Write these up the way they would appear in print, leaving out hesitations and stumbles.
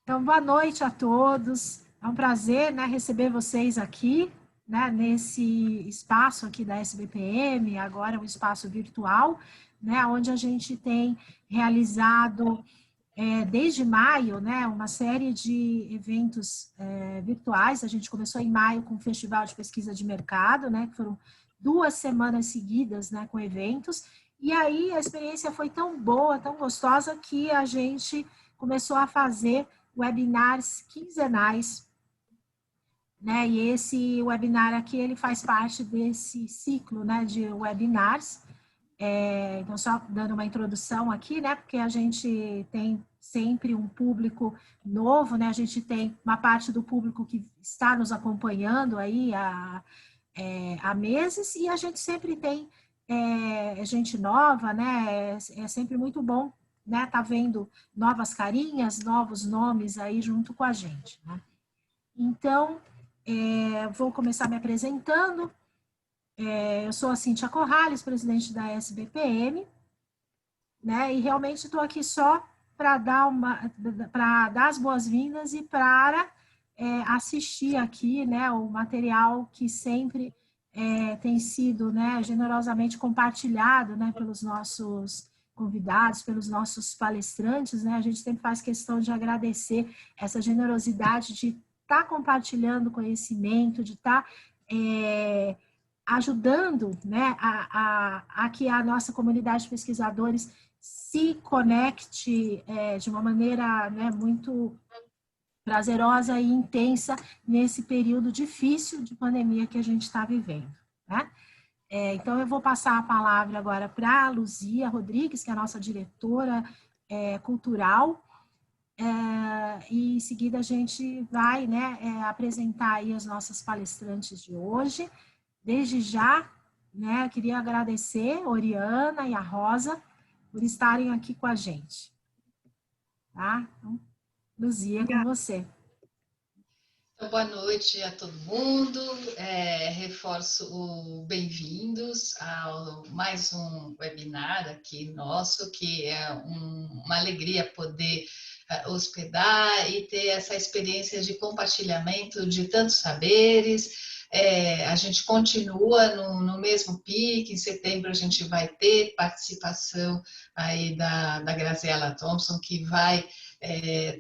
Então, boa noite a todos. É um prazer, né, receber vocês aqui, né, nesse espaço aqui da SBPM, agora é um espaço virtual, né, onde a gente tem realizado, desde maio, né, uma série de eventos virtuais. A gente começou em maio com o Festival de Pesquisa de Mercado, né, que foram 2 semanas seguidas, né, com eventos, e aí a experiência foi tão boa, tão gostosa, que a gente começou a fazer webinars quinzenais, né? E esse webinar aqui, ele faz parte desse ciclo, né, de webinars. Então, só dando uma introdução aqui, né, porque a gente tem sempre um público novo, né, a gente tem uma parte do público que está nos acompanhando aí há meses, e a gente sempre tem gente nova, né, é sempre muito bom, né, tá vendo novas carinhas, novos nomes aí junto com a gente, né? Então, vou começar me apresentando. Eu sou a Cíntia Corrales, presidente da SBPM, né? E realmente estou aqui só para dar as boas-vindas e para assistir aqui, né, o material que sempre tem sido, né, generosamente compartilhado, né, pelos nossos convidados, pelos nossos palestrantes, né? A gente sempre faz questão de agradecer essa generosidade de estar compartilhando conhecimento, de estar ajudando, né, a que a nossa comunidade de pesquisadores se conecte de uma maneira, né, muito prazerosa e intensa nesse período difícil de pandemia que a gente está vivendo, né? Então, eu vou passar a palavra agora para a Luzia Rodrigues, que é a nossa diretora cultural, e em seguida a gente vai, né, apresentar aí as nossas palestrantes de hoje. Desde já, né, queria agradecer a Oriana e a Rosa por estarem aqui com a gente. Tá? Então, Luzia, com você. Então, boa noite a todo mundo. Reforço o bem-vindos a mais um webinar aqui nosso, que é uma alegria poder hospedar e ter essa experiência de compartilhamento de tantos saberes. A gente continua no mesmo pique. Em setembro a gente vai ter participação aí da Graziela Thompson, que vai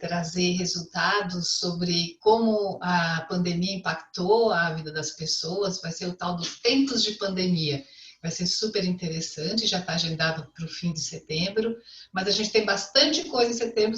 trazer resultados sobre como a pandemia impactou a vida das pessoas. Vai ser o tal dos tempos de pandemia. Vai ser super interessante, já está agendado para o fim de setembro, mas a gente tem bastante coisa em setembro,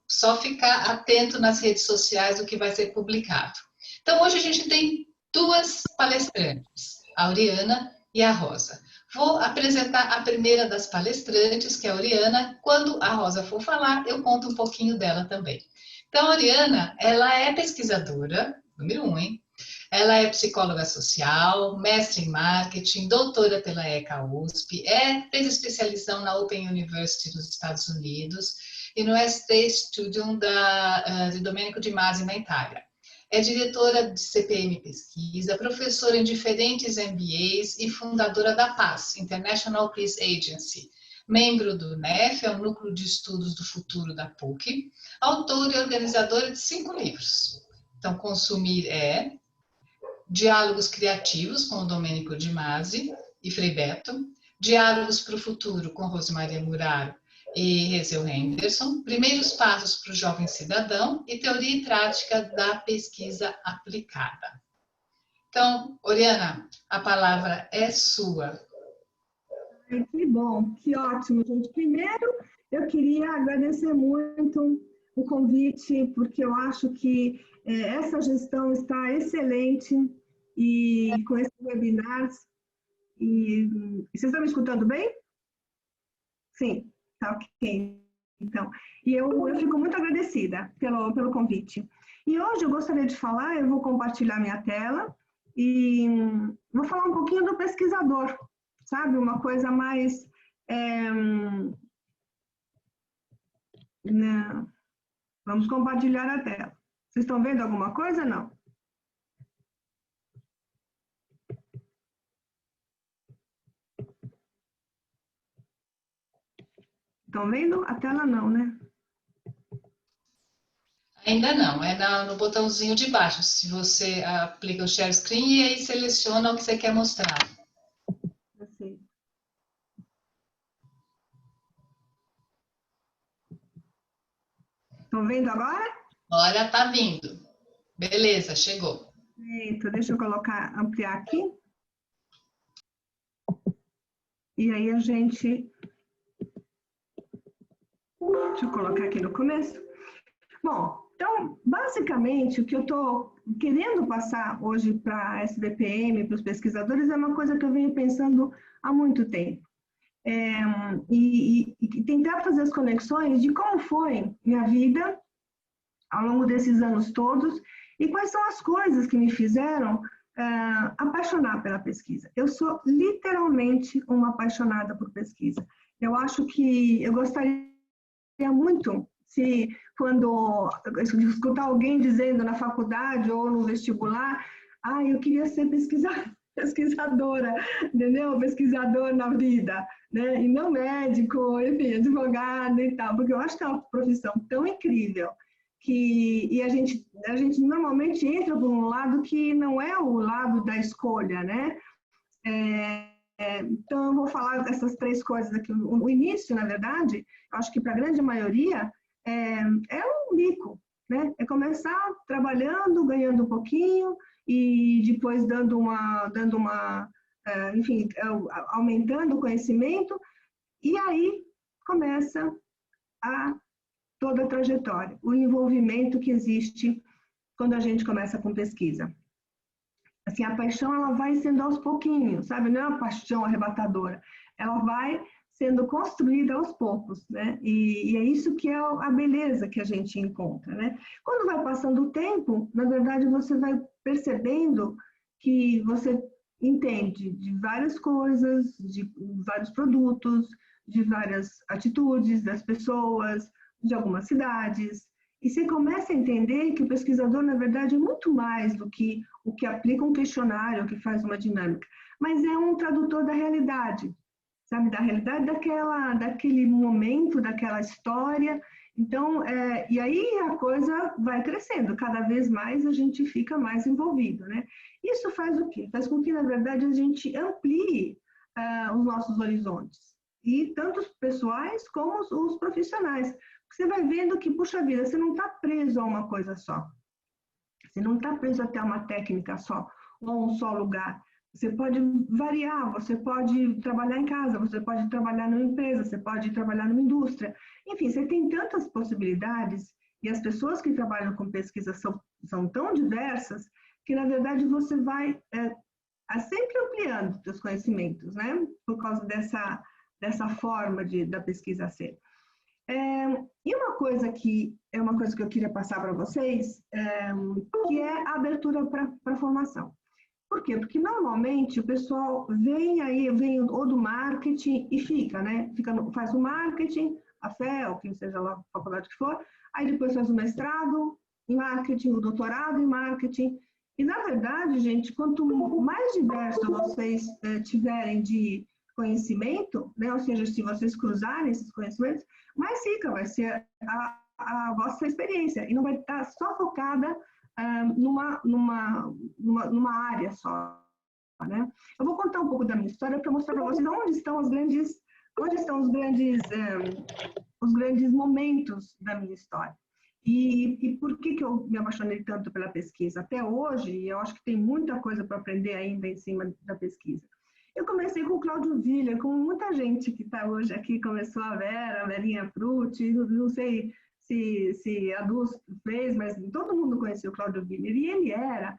só ficar atento nas redes sociais do que vai ser publicado. Então, hoje a gente tem duas palestrantes, a Oriana e a Rosa. Vou apresentar a primeira das palestrantes, que é a Oriana. Quando a Rosa for falar, eu conto um pouquinho dela também. Então, a Oriana, ela é pesquisadora, número 1, hein? Ela é psicóloga social, mestre em marketing, doutora pela ECA USP, fez especialização na Open University dos Estados Unidos e no ST Studium de Domenico de Masi, na Itália. É diretora de CPM Pesquisa, professora em diferentes MBAs e fundadora da PAS, International Peace Agency, membro do NEF, é o Núcleo de Estudos do Futuro da PUC, autora e organizadora de 5 livros. Então, Consumir Diálogos Criativos, com o Domenico de Masi e Frei Beto, Diálogos para o Futuro, com Rosemaria Muraro e Hazel Henderson, Primeiros Passos para o Jovem Cidadão e Teoria e Prática da Pesquisa Aplicada. Então, Oriana, a palavra é sua. Ai, que bom, que ótimo, gente. Primeiro, eu queria agradecer muito o convite, porque eu acho que essa gestão está excelente e com esses webinars. E vocês estão me escutando bem? Sim, tá ok. Então, e eu fico muito agradecida pelo convite. E hoje eu gostaria de falar, eu vou compartilhar minha tela e vou falar um pouquinho do pesquisador, sabe? Uma coisa mais... né? Vamos compartilhar a tela. Vocês estão vendo alguma coisa? Não? Estão vendo? A tela não, né? Ainda não, é no botãozinho de baixo. Se você aplica o share screen e aí seleciona o que você quer mostrar. Assim. Estão vendo agora? Olha, tá vindo. Beleza, chegou. Então, deixa eu ampliar aqui. E aí a gente... Deixa eu colocar aqui no começo. Bom, então, basicamente, o que eu estou querendo passar hoje para a SBPM, para os pesquisadores, é uma coisa que eu venho pensando há muito tempo. E tentar fazer as conexões de como foi minha vida ao longo desses anos todos e quais são as coisas que me fizeram apaixonar pela pesquisa. Eu sou literalmente uma apaixonada por pesquisa. Eu acho que eu gostaria muito se quando escutar alguém dizendo na faculdade ou no vestibular, eu queria ser pesquisadora, entendeu? Pesquisador na vida, né? E não médico, enfim, advogado e tal, porque eu acho que é uma profissão tão incrível e a gente normalmente entra por um lado que não é o lado da escolha, né? Então, eu vou falar dessas três coisas aqui. O início, na verdade, eu acho que para a grande maioria é um bico, né? É começar trabalhando, ganhando um pouquinho e depois enfim, aumentando o conhecimento e aí começa toda a trajetória, o envolvimento que existe quando a gente começa com pesquisa. Assim, a paixão, ela vai sendo aos pouquinhos, sabe? Não é uma paixão arrebatadora. Ela vai sendo construída aos poucos, né? E é isso que é a beleza que a gente encontra, né? Quando vai passando o tempo, na verdade, você vai percebendo que você entende de várias coisas, de vários produtos, de várias atitudes das pessoas, de algumas cidades, e você começa a entender que o pesquisador, na verdade, é muito mais do que o que aplica um questionário, que faz uma dinâmica, mas é um tradutor da realidade, sabe? Da realidade daquele momento, daquela história. Então, e aí a coisa vai crescendo, cada vez mais a gente fica mais envolvido, né? Isso faz o quê? Faz com que, na verdade, a gente amplie os nossos horizontes, e tanto os pessoais como os profissionais. Você vai vendo que, puxa vida, você não está preso a uma coisa só. Você não está preso até uma técnica só, ou a um só lugar. Você pode variar, você pode trabalhar em casa, você pode trabalhar numa empresa, você pode trabalhar numa indústria. Enfim, você tem tantas possibilidades e as pessoas que trabalham com pesquisa são tão diversas que, na verdade, você vai sempre ampliando os seus conhecimentos, né? Por causa dessa forma da pesquisa ser. E uma coisa que eu queria passar para vocês, que é a abertura para a formação. Por quê? Porque normalmente o pessoal vem ou do marketing e fica, né? Faz o marketing, a FE, ou quem seja lá, a faculdade que for, aí depois faz o mestrado em marketing, o doutorado em marketing. E, na verdade, gente, quanto mais diverso vocês tiverem de conhecimento, né? Ou seja, se vocês cruzarem esses conhecimentos, mais rica vai ser a vossa experiência e não vai estar só focada numa área só, né? Eu vou contar um pouco da minha história para mostrar para vocês onde estão os grandes momentos da minha história. E por que eu me apaixonei tanto pela pesquisa? Até hoje, e eu acho que tem muita coisa para aprender ainda em cima da pesquisa. Eu comecei com o Cláudio Willer, como muita gente que está hoje aqui começou, a Verinha Frutti, não sei se a Dulce fez, mas todo mundo conhecia o Cláudio Willer. E ele é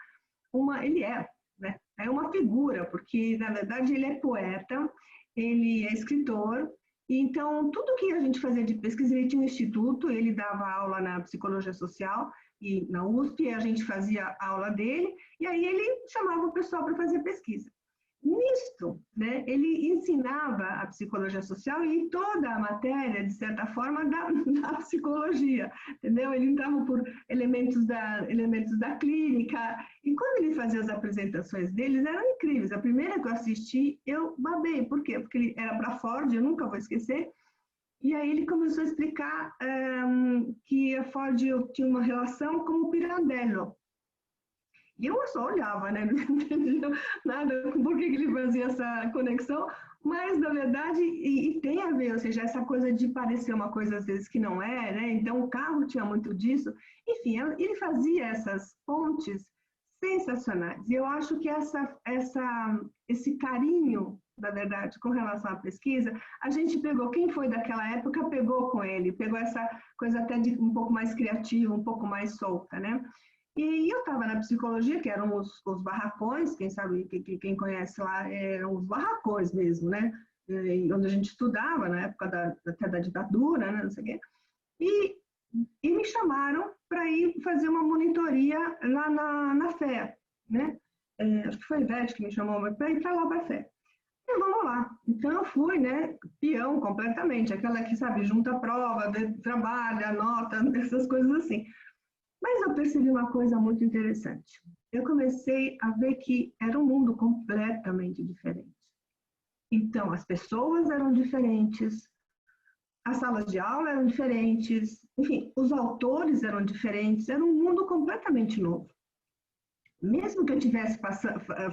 uma figura, porque, na verdade, ele é poeta, ele é escritor. Então, tudo que a gente fazia de pesquisa, ele tinha um instituto, ele dava aula na psicologia social e na USP, a gente fazia a aula dele, e aí ele chamava o pessoal para fazer pesquisa. Nisto, né, ele ensinava a psicologia social e toda a matéria, de certa forma, da psicologia, entendeu? Ele entrava por elementos da clínica, e quando ele fazia as apresentações deles, eram incríveis. A primeira que eu assisti, eu babei. Por quê? Porque ele era para Ford, eu nunca vou esquecer, E aí ele começou a explicar que a Ford tinha uma relação com o Pirandello. E eu só olhava, né? Não entendia nada com por que ele fazia essa conexão, mas na verdade, e tem a ver, ou seja, essa coisa de parecer uma coisa às vezes que não é, né? Então o carro tinha muito disso. Enfim, ele fazia essas pontes sensacionais. E eu acho que esse carinho, na verdade, com relação à pesquisa, a gente pegou, quem foi daquela época pegou com ele, pegou essa coisa até de um pouco mais criativa, um pouco mais solta, né? E eu estava na psicologia, que eram os barracões, quem sabe, quem conhece lá, eram os barracões mesmo, né? Onde a gente estudava, na época até da ditadura, né? Não sei o quê. E me chamaram para ir fazer uma monitoria lá na FEA, né? Acho que foi a Ivete que me chamou para ir para lá para a FEA. E vamos lá. Então eu fui, né? Peão completamente, aquela que, sabe, junta a prova, trabalha, anota, essas coisas assim. Mas eu percebi uma coisa muito interessante. Eu comecei a ver que era um mundo completamente diferente. Então, as pessoas eram diferentes, as salas de aula eram diferentes, enfim, os autores eram diferentes, era um mundo completamente novo. Mesmo que eu estivesse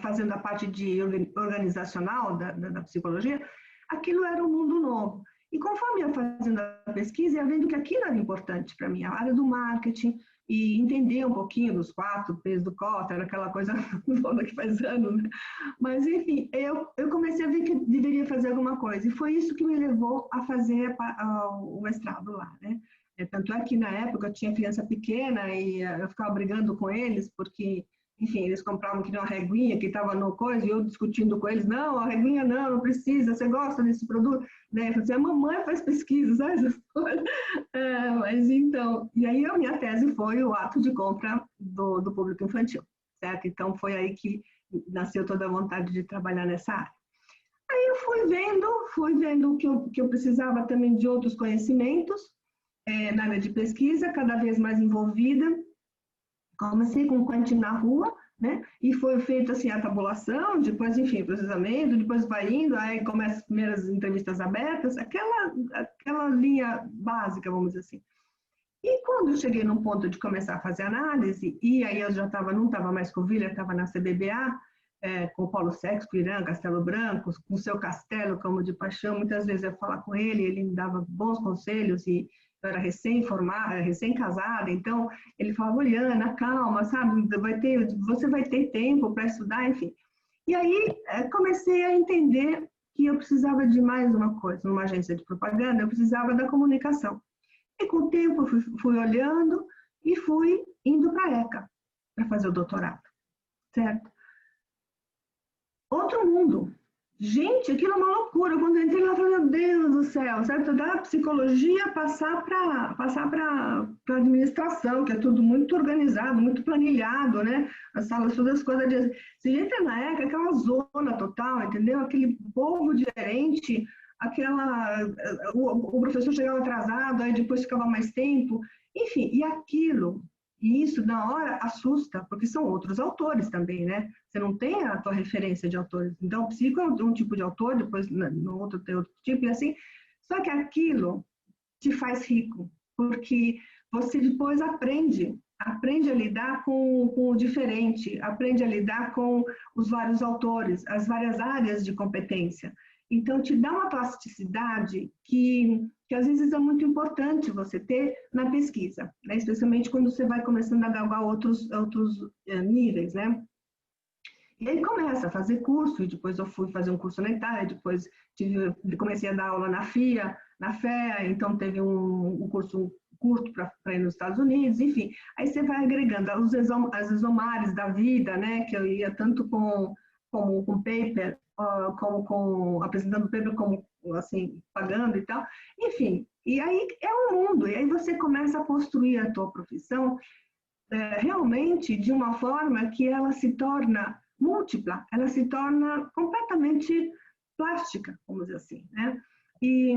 fazendo a parte de organizacional da psicologia, aquilo era um mundo novo. E conforme eu ia fazendo a pesquisa, ia vendo que aquilo era importante para mim, a área do marketing, e entender um pouquinho dos 4 P's do Kotler, aquela coisa toda que faz anos, né? Mas, enfim, eu comecei a ver que deveria fazer alguma coisa, e foi isso que me levou a fazer o mestrado lá, né? Tanto é que, na época, eu tinha criança pequena e eu ficava brigando com eles, porque, enfim, eles compravam que uma reguinha que estava no coisa, e eu discutindo com eles, não, a reguinha não precisa, você gosta desse produto? Né? Eu falei assim, a mamãe faz pesquisa, sabe? Mas então, e aí a minha tese foi o ato de compra do público infantil, certo? Então foi aí que nasceu toda a vontade de trabalhar nessa área. Aí eu fui vendo que eu precisava também de outros conhecimentos na área de pesquisa, cada vez mais envolvida. Comecei com o Quentin na rua, né? E foi feito assim a tabulação, depois, enfim, processamento, depois vai indo, aí começa as primeiras entrevistas abertas, aquela linha básica, vamos dizer assim. E quando eu cheguei no ponto de começar a fazer análise, e aí eu já não estava mais com o Villa, estava na CBBA, com o Paulo Sexto, Irã, Castelo Branco, com o seu Castelo, como de paixão, muitas vezes eu ia falar com ele, ele me dava bons conselhos, e eu era recém-formada, recém-casada, então ele falava, Oliana, calma, sabe, você vai ter tempo para estudar, enfim. E aí comecei a entender que eu precisava de mais uma coisa, numa agência de propaganda, eu precisava da comunicação. E com o tempo eu fui olhando e fui indo para a ECA, para fazer o doutorado, certo? Outro mundo. Gente, aquilo é uma loucura. Quando eu entrei lá, eu falei, meu Deus do céu, certo? Da psicologia passar para administração, que é tudo muito organizado, muito planilhado, né? As salas, todas as coisas. Se entra na ECA, aquela zona total, entendeu? Aquele povo diferente, o professor chegava atrasado, aí depois ficava mais tempo. Enfim, e isso, na hora, assusta, porque são outros autores também, né? Você não tem a tua referência de autores. Então, o psico é um tipo de autor, depois no outro tem outro tipo, e assim. Só que aquilo te faz rico, porque você depois aprende a lidar com o diferente, aprende a lidar com os vários autores, as várias áreas de competência. Então, te dá uma plasticidade que às vezes é muito importante você ter na pesquisa, né? Especialmente quando você vai começando a galgar outros níveis, né? E aí começa a fazer curso, e depois eu fui fazer um curso na Itália, depois comecei a dar aula na FEA, então teve um curso curto para ir nos Estados Unidos, enfim. Aí você vai agregando as exomares da vida, né? Que eu ia tanto com paper, como apresentando paper, como assim, pagando e tal. Enfim, e aí é um mundo, e aí você começa a construir a tua profissão realmente de uma forma que ela se torna múltipla, ela se torna completamente plástica, vamos dizer assim, né? E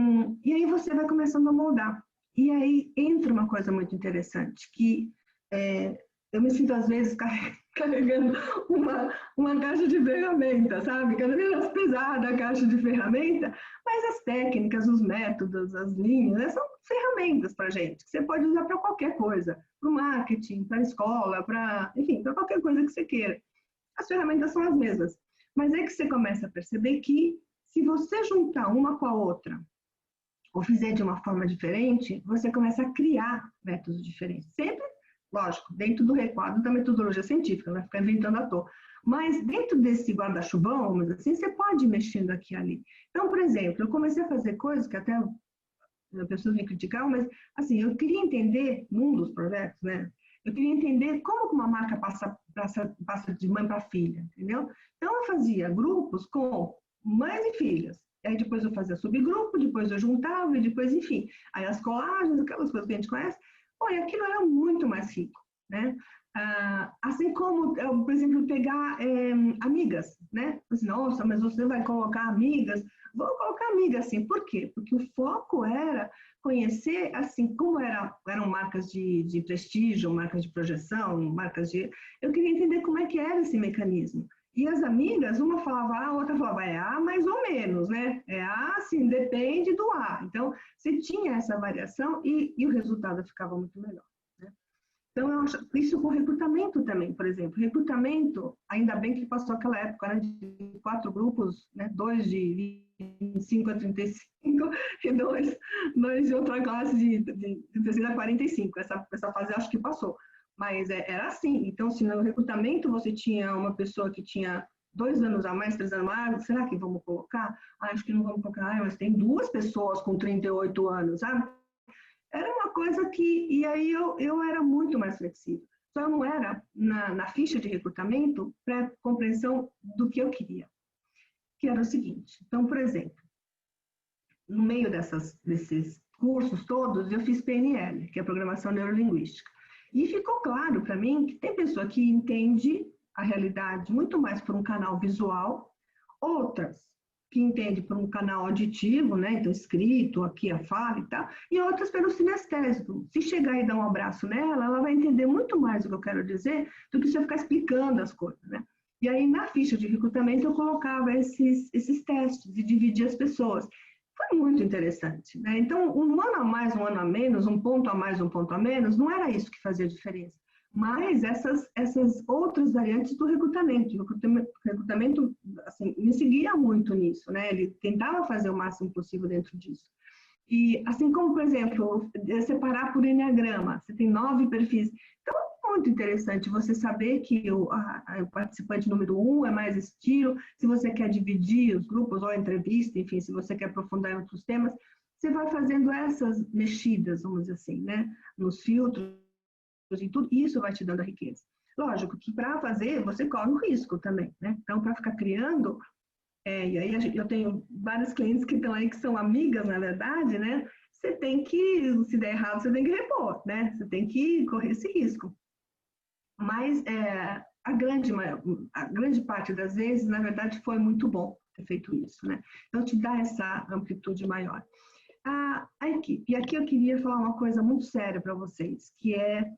aí você vai começando a moldar. E aí entra uma coisa muito interessante, que eu me sinto, às vezes, carregando uma caixa de ferramenta, sabe? Cada vez mais pesada a caixa de ferramenta, mas as técnicas, os métodos, as linhas, né, são ferramentas para a gente, que você pode usar para qualquer coisa, para o marketing, para a escola, enfim, para qualquer coisa que você queira. As ferramentas são as mesmas, mas é que você começa a perceber que, se você juntar uma com a outra, ou fizer de uma forma diferente, você começa a criar métodos diferentes. Sempre, lógico, dentro do requadro da metodologia científica, não vai ficar inventando à toa. Mas dentro desse guarda-chuvão, vamos dizer assim, você pode ir mexendo aqui e ali. Então, por exemplo, eu comecei a fazer coisas que até as pessoas me criticavam, mas assim, eu queria entender, num dos projetos, né? Eu queria entender como uma marca passa de mãe para filha, entendeu? Então, eu fazia grupos com mães e filhas. Aí depois eu fazia subgrupo, depois eu juntava, e depois, enfim. Aí as colagens, aquelas coisas que a gente conhece. Olha, aquilo era muito mais rico, né? Assim como, por exemplo, pegar amigas, né? Assim, nossa, mas você vai colocar amigas? Vou colocar amigas, assim. Por quê? Porque o foco era conhecer, assim, como eram marcas de prestígio, marcas de projeção, marcas de... Eu queria entender como é que era esse mecanismo. E as amigas, uma falava A, a outra falava é A mais ou menos, né? É A, assim, depende do A. Então, você tinha essa variação e o resultado ficava muito melhor, né? Então, eu acho isso com recrutamento também, por exemplo. Recrutamento, ainda bem que passou aquela época, né, de 4 grupos, né, 2 de 25 a 35 e 2 de outra classe de 36 a 45. Essa fase eu acho que passou. Mas era assim. Então, se no recrutamento você tinha uma pessoa que tinha 2 anos a mais, 3 anos a mais, será que vamos colocar? Acho que não vamos colocar, mas tem 2 pessoas com 38 anos, sabe? Era uma coisa que... E aí eu era muito mais flexível. Só não era, na ficha de recrutamento, para compreensão do que eu queria. Que era o seguinte. Então, por exemplo, no meio desses cursos todos, eu fiz PNL, que é Programação Neurolinguística. E ficou claro para mim que tem pessoa que entende a realidade muito mais por um canal visual, outras que entende por um canal auditivo, né, então escrito, aqui a fala e tal, e outras pelo sinestésico. Se chegar e dar um abraço nela, ela vai entender muito mais o que eu quero dizer do que se eu ficar explicando as coisas, né? E aí, na ficha de recrutamento, eu colocava esses testes e dividia as pessoas. Foi muito interessante, né? Então, um ano a mais, um ano a menos, um ponto a mais, um ponto a menos, não era isso que fazia diferença. Mas essas outras variantes do recrutamento. O recrutamento, assim, me seguia muito nisso, né? Ele tentava fazer o máximo possível dentro disso. E assim como, por exemplo, separar por enneagrama, você tem 9 perfis. Então, é muito interessante você saber que o participante número 1 é mais estilo, se você quer dividir os grupos ou a entrevista, enfim, se você quer aprofundar em outros temas, você vai fazendo essas mexidas, vamos dizer assim, né, nos filtros e tudo, isso vai te dando a riqueza. Lógico que para fazer, você corre o risco também, né? Então, para ficar criando, e aí eu tenho vários clientes que estão aí que são amigas, na verdade, né? Você tem que, se der errado, você tem que repor, né? Você tem que correr esse risco. Mas a grande parte das vezes, na verdade, foi muito bom ter feito isso, né? Então, te dá essa amplitude maior. A equipe. E aqui eu queria falar uma coisa muito séria para vocês, que é,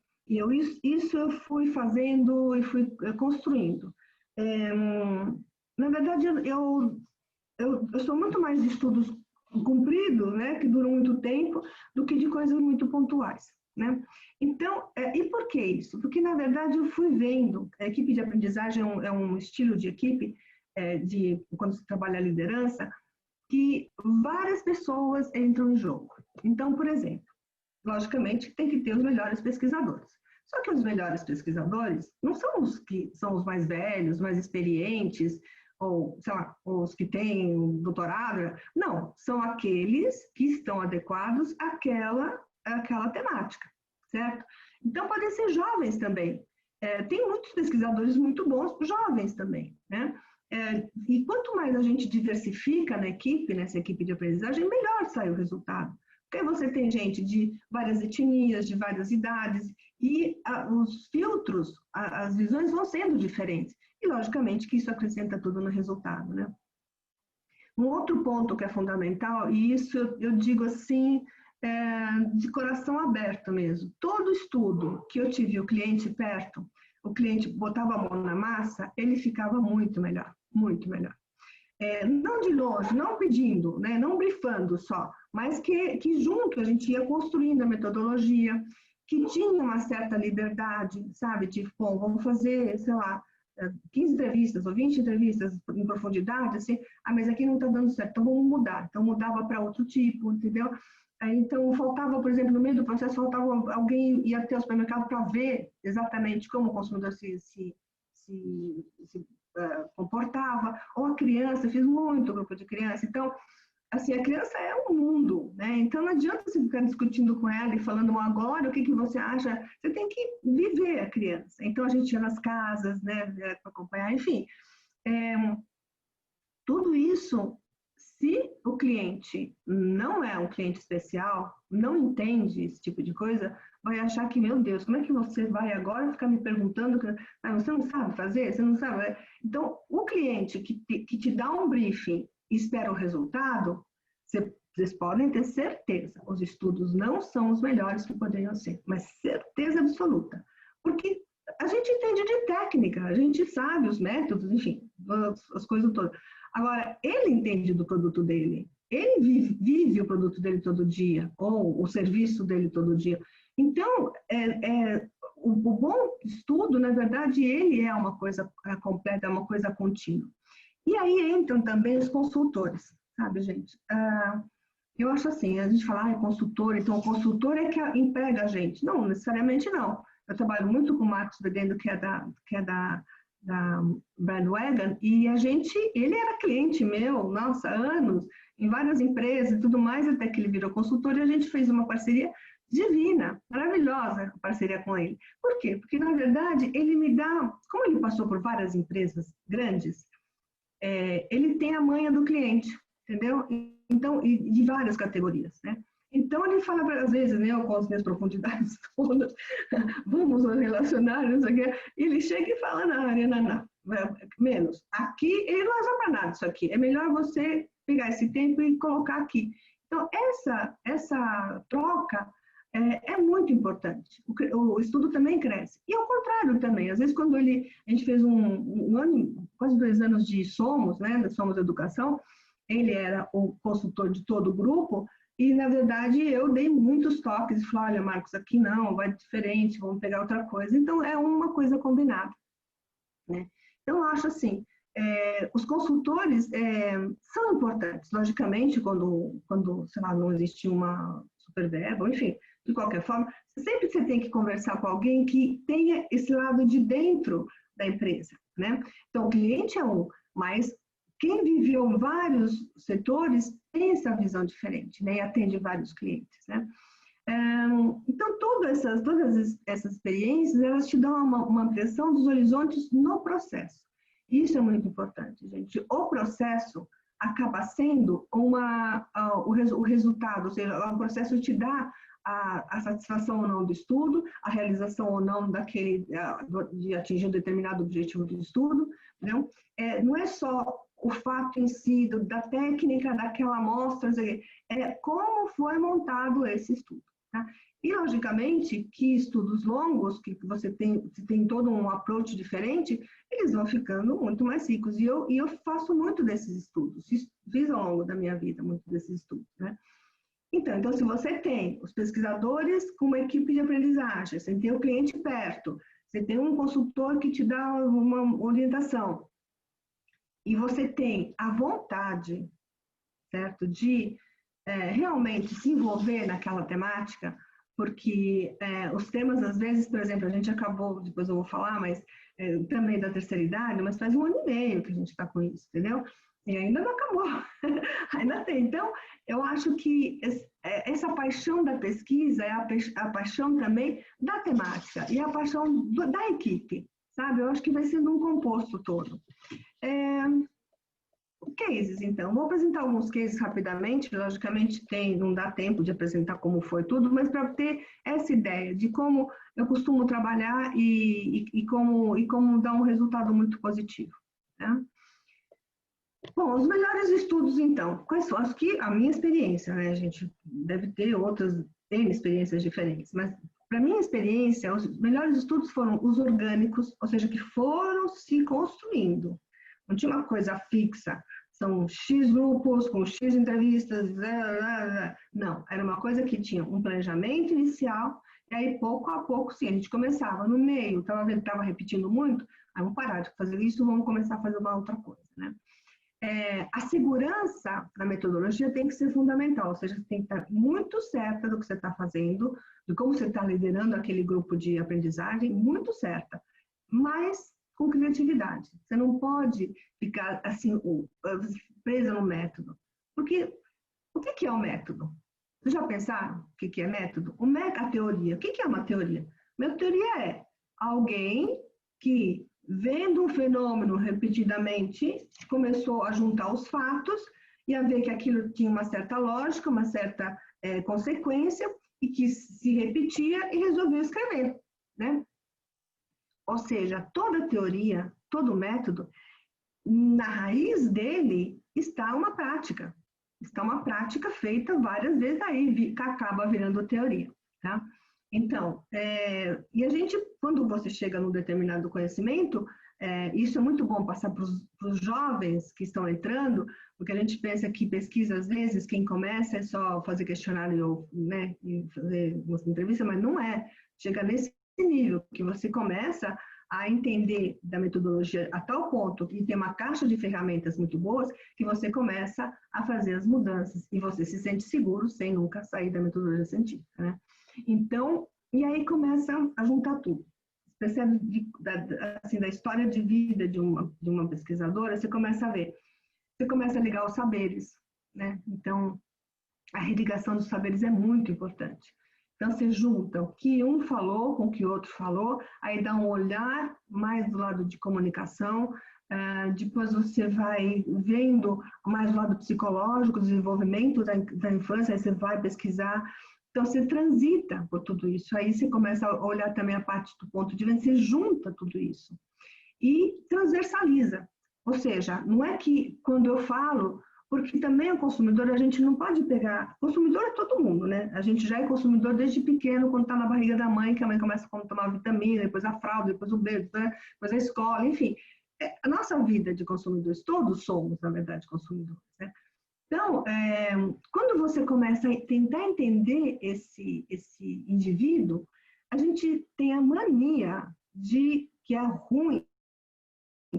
isso eu fui fazendo e fui construindo. Na verdade, eu sou muito mais de estudos compridos, né, que duram muito tempo, do que de coisas muito pontuais, né? Então, e por que isso? Porque, na verdade, eu fui vendo, a equipe de aprendizagem é um estilo de equipe, quando se trabalha a liderança, que várias pessoas entram em jogo. Então, por exemplo, logicamente, tem que ter os melhores pesquisadores. Só que os melhores pesquisadores não são os que são os mais velhos, mais experientes, ou, sei lá, os que têm um doutorado. Não, são aqueles que estão adequados àquela temática, certo? Então, podem ser jovens também. Tem muitos pesquisadores muito bons, jovens também, né? E quanto mais a gente diversifica nessa equipe de aprendizagem, melhor sai o resultado. Porque você tem gente de várias etnias, de várias idades, e os filtros, as visões vão sendo diferentes. E, logicamente, que isso acrescenta tudo no resultado, né? Um outro ponto que é fundamental, e isso eu digo assim, de coração aberto mesmo. Todo estudo que eu tive o cliente perto, o cliente botava a mão na massa, ele ficava muito melhor, muito melhor. Não de longe, não pedindo, né, não brifando só, mas que junto a gente ia construindo a metodologia, que tinha uma certa liberdade, sabe, de, bom, vamos fazer, sei lá, 15 entrevistas ou 20 entrevistas em profundidade, assim, mas aqui não está dando certo, então vamos mudar. Então mudava para outro tipo, entendeu? Então faltava, por exemplo, no meio do processo, faltava alguém ir até o supermercado para ver exatamente como o consumidor se comportava, ou a criança, fiz muito grupo de criança, então, assim, a criança é um mundo, né? Então não adianta você ficar discutindo com ela e falando agora o que você acha, você tem que viver a criança. Então a gente ia nas casas, né, para acompanhar, enfim. Tudo isso, se o cliente não é um cliente especial, não entende esse tipo de coisa, vai achar que, meu Deus, como é que você vai agora ficar me perguntando, você não sabe fazer, você não sabe. Então, o cliente que te dá um briefing e espera o resultado, vocês podem ter certeza, os estudos não são os melhores que poderiam ser, mas certeza absoluta. Porque a gente entende de técnica, a gente sabe os métodos, enfim, as coisas todas. Agora, ele entende do produto dele, ele vive o produto dele todo dia, ou o serviço dele todo dia. Então, o bom estudo, na verdade, ele é uma coisa completa, é uma coisa contínua. E aí entram também os consultores, sabe, gente? Eu acho assim, a gente fala, consultor, então o consultor é que emprega a gente. Não, necessariamente não. Eu trabalho muito com o Marcos Bedendo, que é da Bandwagon, e ele era cliente meu, nossa, anos, em várias empresas e tudo mais, até que ele virou consultor, e a gente fez uma parceria divina, maravilhosa, a parceria com ele. Por quê? Porque, na verdade, ele me dá, como ele passou por várias empresas grandes, ele tem a manha do cliente, entendeu? Então, e de várias categorias, né? Então, ele fala, às vezes, né, com as minhas profundidades todas, vamos nos relacionar, não sei o quê. Ele chega e fala, não, Ariana, não, menos. Aqui, ele não usa para nada isso aqui. É melhor você pegar esse tempo e colocar aqui. Então, essa troca é muito importante. O estudo também cresce. E ao contrário também. Às vezes, quando a gente fez um ano, quase 2 anos de Somos, né, da Somos Educação, ele era o consultor de todo o grupo, e, na verdade, eu dei muitos toques e falei, olha, Marcos, aqui não, vai diferente, vamos pegar outra coisa. Então, é uma coisa combinada, né? Então, eu acho assim, os consultores são importantes, logicamente, quando, sei lá, não existe uma superverba, enfim, de qualquer forma, sempre você tem que conversar com alguém que tenha esse lado de dentro da empresa, né? Então, o cliente é um, mas quem viveu vários setores tem essa visão diferente, né? E atende vários clientes, né? Então, todas essas experiências, elas te dão uma ampliação dos horizontes no processo. Isso é muito importante, gente. O processo acaba sendo o resultado, ou seja, o processo te dá a satisfação ou não do estudo, a realização ou não de atingir um determinado objetivo do estudo, não? Não é só o fato em si, da técnica daquela amostra, é como foi montado esse estudo. Tá? E, logicamente, que estudos longos, que você tem todo um approach diferente, eles vão ficando muito mais ricos. E eu faço muito desses estudos, fiz ao longo da minha vida muito desses estudos, né? Então, se você tem os pesquisadores com uma equipe de aprendizagem, você tem o cliente perto, você tem um consultor que te dá uma orientação, e você tem a vontade, certo, de realmente se envolver naquela temática, porque os temas, às vezes, por exemplo, a gente acabou, depois eu vou falar, mas também da terceira idade, mas faz 1 ano e meio que a gente está com isso, entendeu? E ainda não acabou, ainda tem. Então, eu acho que essa paixão da pesquisa é a paixão também da temática e a paixão da equipe, sabe? Eu acho que vai sendo um composto todo. Cases, então. Vou apresentar alguns cases rapidamente, logicamente não dá tempo de apresentar como foi tudo, mas para ter essa ideia de como eu costumo trabalhar e como dar um resultado muito positivo, né? Bom, os melhores estudos, então, quais são? Acho que a minha experiência, né, a gente deve ter outras, tem experiências diferentes, mas para minha experiência, os melhores estudos foram os orgânicos, ou seja, que foram se construindo. Não tinha uma coisa fixa, são X grupos com X entrevistas, não, era uma coisa que tinha um planejamento inicial, e aí pouco a pouco, sim, a gente começava no meio, estava repetindo muito, aí vamos parar de fazer isso, vamos começar a fazer uma outra coisa, né? A segurança da metodologia tem que ser fundamental, ou seja, você tem que estar muito certa do que você está fazendo, de como você está liderando aquele grupo de aprendizagem, muito certa, mas com criatividade. Você não pode ficar assim, presa no método, porque o que é o método? Vocês já pensaram o que é método? A teoria. O que é uma teoria? Uma teoria é alguém que, vendo um fenômeno repetidamente, começou a juntar os fatos e a ver que aquilo tinha uma certa lógica, uma certa consequência, e que se repetia e resolveu escrever, né? Ou seja, toda teoria, todo método, na raiz dele está uma prática. Está uma prática feita várias vezes, aí acaba virando teoria, tá? Então, e a gente, quando você chega num determinado conhecimento, isso é muito bom passar para os jovens que estão entrando, porque a gente pensa que pesquisa, às vezes, quem começa é só fazer questionário, né, e fazer uma entrevista, mas não é. Chega nesse nível que você começa a entender da metodologia a tal ponto que tem uma caixa de ferramentas muito boas, que você começa a fazer as mudanças e você se sente seguro sem nunca sair da metodologia científica, né? Então, e aí começa a juntar tudo. Você percebe assim, da história de vida de uma pesquisadora, você começa a ver, você começa a ligar os saberes, né? Então, a religação dos saberes é muito importante. Então, você junta o que um falou com o que o outro falou, aí dá um olhar mais do lado de comunicação, depois você vai vendo mais do lado psicológico, desenvolvimento da infância, aí você vai pesquisar. Então, você transita por tudo isso, aí você começa a olhar também a parte do ponto de vista, você junta tudo isso e transversaliza. Ou seja, não é que quando eu falo, porque também o consumidor, a gente não pode pegar, consumidor é todo mundo, né? A gente já é consumidor desde pequeno, quando está na barriga da mãe, que a mãe começa a tomar vitamina, depois a fralda, depois o bebê, depois a escola, enfim. A nossa vida de consumidores, todos somos, na verdade, consumidores, né? Então, quando você começa a tentar entender esse indivíduo, a gente tem a mania de que é ruim,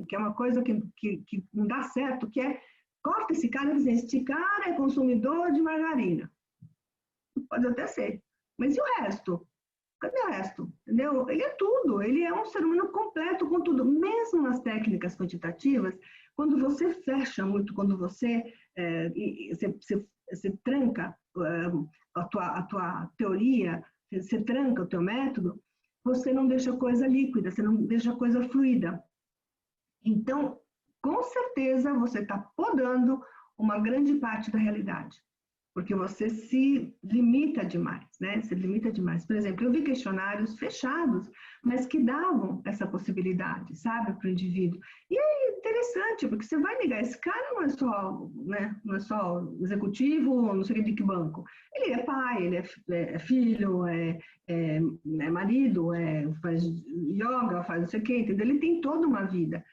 que é uma coisa que não dá certo, que é corta esse cara e diz, este cara é consumidor de margarina. Pode até ser. Mas e o resto? Cadê o resto? Entendeu? Ele é tudo. Ele é um ser humano completo com tudo. Mesmo nas técnicas quantitativas, quando você fecha muito, quando você tranca a tua teoria, você tranca o teu método, você não deixa a coisa líquida, você não deixa a coisa fluida. Então, com certeza, você está podando uma grande parte da realidade, porque você se limita demais, né? Se limita demais. Por exemplo, eu vi questionários fechados, mas que davam essa possibilidade, sabe, para o indivíduo. E é interessante, porque você vai ligar, esse cara não é só, né? Não é só executivo, não sei de que banco. Ele é pai, ele é filho, é marido, faz yoga, faz não sei o quê, entendeu? Ele tem toda uma vida.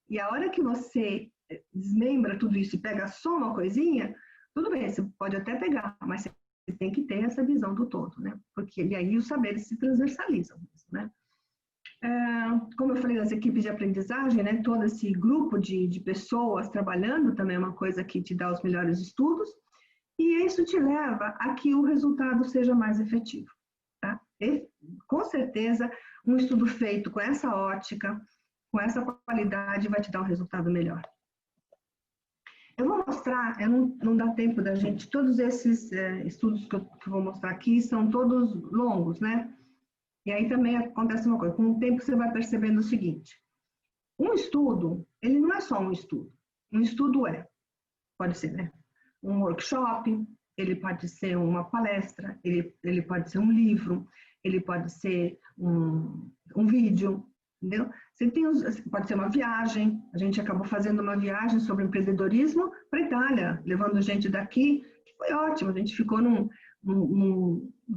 E a hora que você desmembra tudo isso e pega só uma coisinha, tudo bem, você pode até pegar, mas você tem que ter essa visão do todo, né? Porque e aí os saberes se transversalizam, né? Como eu falei, as equipes de aprendizagem, né? Todo esse grupo de pessoas trabalhando também é uma coisa que te dá os melhores estudos, e isso te leva a que o resultado seja mais efetivo, tá? E, com certeza, um estudo feito com essa ótica, com essa qualidade, vai te dar um resultado melhor. Eu vou mostrar, não dá tempo da gente, todos esses estudos que eu vou mostrar aqui são todos longos, né? E aí também acontece uma coisa, com o tempo você vai percebendo o seguinte, um estudo, ele não é só um estudo pode ser, né? Um workshop, ele pode ser uma palestra, ele pode ser um livro, ele pode ser um vídeo, entendeu? Pode ser uma viagem, a gente acabou fazendo uma viagem sobre empreendedorismo para a Itália, levando gente daqui, que foi ótimo, a gente ficou num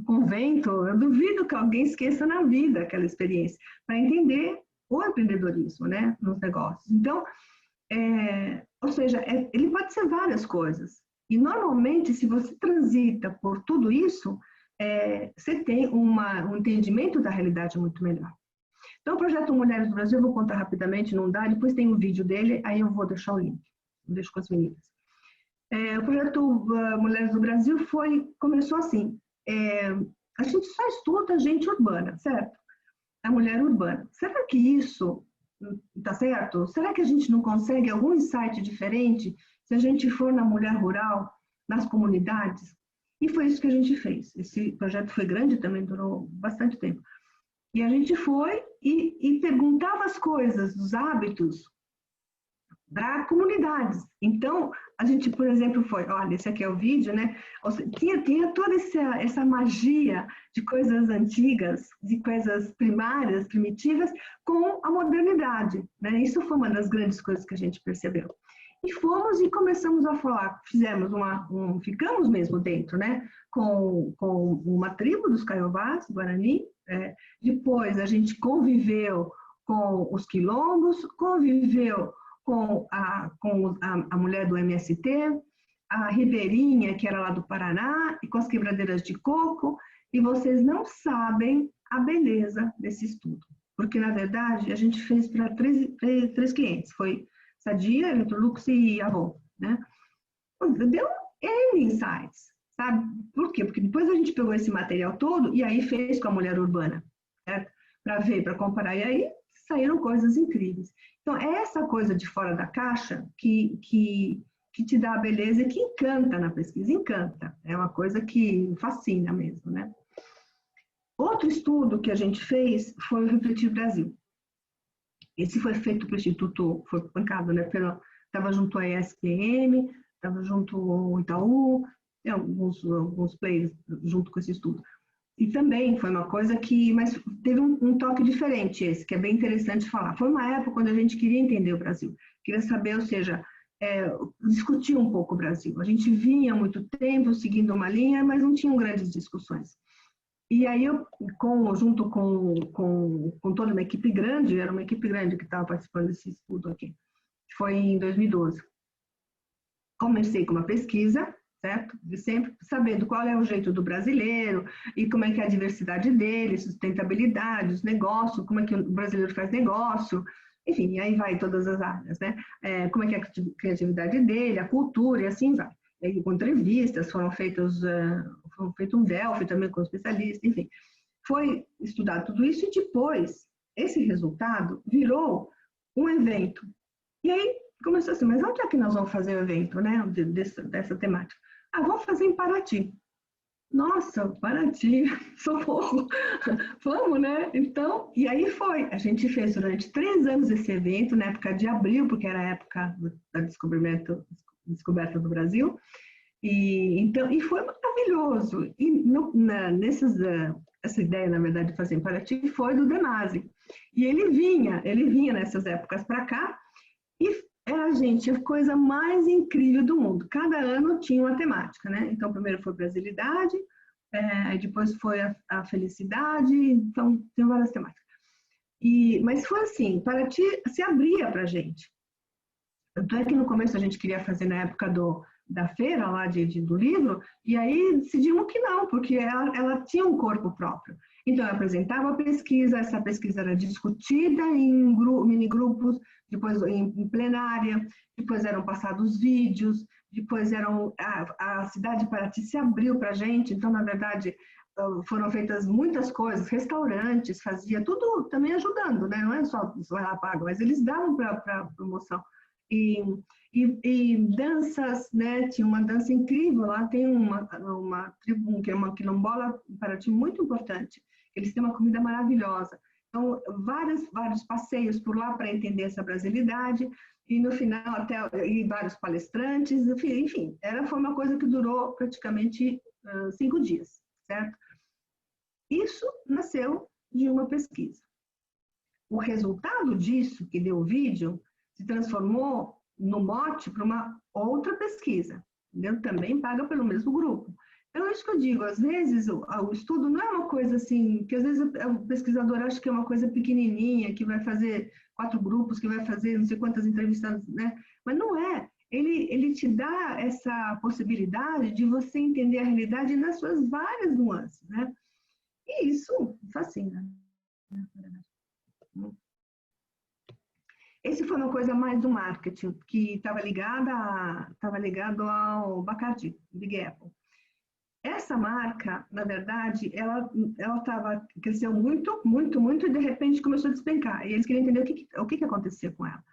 convento, eu duvido que alguém esqueça na vida aquela experiência, para entender o empreendedorismo, né, nos negócios. Então, ou seja, ele pode ser várias coisas. E, normalmente, se você transita por tudo isso, você tem um entendimento da realidade muito melhor. Então, o Projeto Mulheres do Brasil, eu vou contar rapidamente, não dá, depois tem um vídeo dele, aí eu vou deixar o link, eu deixo com as meninas. O Projeto Mulheres do Brasil começou assim, a gente só estuda gente urbana, certo? A mulher urbana. Será que isso está certo? Será que a gente não consegue algum insight diferente se a gente for na mulher rural, nas comunidades? E foi isso que a gente fez. Esse projeto foi grande também, durou bastante tempo. E a gente foi e perguntava as coisas, os hábitos, para comunidades. Então, a gente, por exemplo, olha, esse aqui é o vídeo, né? Tinha toda essa magia de coisas antigas, de coisas primárias, primitivas, com a modernidade, né? Isso foi uma das grandes coisas que a gente percebeu. E fomos e começamos a falar, ficamos mesmo dentro, né? Com uma tribo dos Caiovás, Guarani. Depois a gente conviveu com os quilombos, conviveu com a mulher do MST, a ribeirinha, que era lá do Paraná, e com as quebradeiras de coco, e vocês não sabem a beleza desse estudo. Porque, na verdade, a gente fez para três clientes, foi Sadia, Electrolux e Avon, né? Deu N insights, sabe? Por quê? Porque depois a gente pegou esse material todo e aí fez com a mulher urbana, certo? Para ver, para comparar, e aí saíram coisas incríveis. Então, é essa coisa de fora da caixa que te dá a beleza e que encanta na pesquisa, encanta. É uma coisa que fascina mesmo, né? Outro estudo que a gente fez foi o Refletir Brasil. Esse foi feito pelo Instituto, foi bancado, né? Estava junto à ESPM, estava junto ao Itaú, alguns players junto com esse estudo. E também foi uma coisa mas teve um toque diferente esse, que é bem interessante falar. Foi uma época quando a gente queria entender o Brasil, queria saber, ou seja, discutir um pouco o Brasil. A gente vinha há muito tempo seguindo uma linha, mas não tinham grandes discussões. E aí eu, junto com toda uma equipe grande, era uma equipe grande que estava participando desse estudo aqui, foi em 2012. Comecei com uma pesquisa, certo? De sempre sabendo qual é o jeito do brasileiro e como é que é a diversidade dele, sustentabilidade, os negócios, como é que o brasileiro faz negócio, enfim, aí vai todas as áreas, né? Como é que é a criatividade dele, a cultura e assim vai. E aí, com entrevistas, foram feito um Delphi também com especialistas, enfim. Foi estudado tudo isso e depois, esse resultado virou um evento. E aí, começou assim, mas onde é que nós vamos fazer o evento, né, dessa temática? Vamos fazer em Paraty. Nossa, Paraty, socorro, vamos, né? Então, e aí foi. A gente fez durante 3 anos esse evento, na época de abril, porque era a época da descoberta do Brasil. E foi maravilhoso. E essa ideia, na verdade, de fazer em Paraty foi do Denazzi. E ele vinha nessas épocas para cá e gente, a coisa mais incrível do mundo. Cada ano tinha uma temática, né? Então, primeiro foi brasilidade, depois foi a felicidade, então, tem várias temáticas. Mas foi assim, Paraty se abria para a gente. Tanto é que no começo a gente queria fazer na época da feira lá do livro, e aí decidimos que não, porque ela tinha um corpo próprio. Então, eu apresentava a pesquisa, essa pesquisa era discutida em mini-grupos, depois em plenária, depois eram passados vídeos, depois a cidade de Paraty se abriu para a gente, então, na verdade, foram feitas muitas coisas, restaurantes, fazia tudo também ajudando, né? Não é só lá pago, mas eles davam para promoção. E danças, né? Tinha uma dança incrível lá, tem uma tribo, que é uma quilombola em Paraty muito importante. Eles têm uma comida maravilhosa. Então, vários passeios por lá para entender essa brasilidade, e no final e vários palestrantes, enfim, foi uma coisa que durou praticamente 5 dias, certo? Isso nasceu de uma pesquisa. o resultado disso, que deu o vídeo, se transformou no mote para uma outra pesquisa, entendeu? Também paga pelo mesmo grupo. Então, é isso que eu digo, às vezes o estudo não é uma coisa assim, que às vezes o pesquisador acha que é uma coisa pequenininha, que vai fazer 4 grupos, que vai fazer não sei quantas entrevistas, né? Mas não é. Ele te dá essa possibilidade de você entender a realidade nas suas várias nuances, né? E isso fascina. Esse foi uma coisa mais do marketing, que estava ligado ao Bacardi, Big Apple. Essa marca, na verdade, ela cresceu muito, muito, muito, e de repente começou a despencar. E eles queriam entender o que acontecia com ela.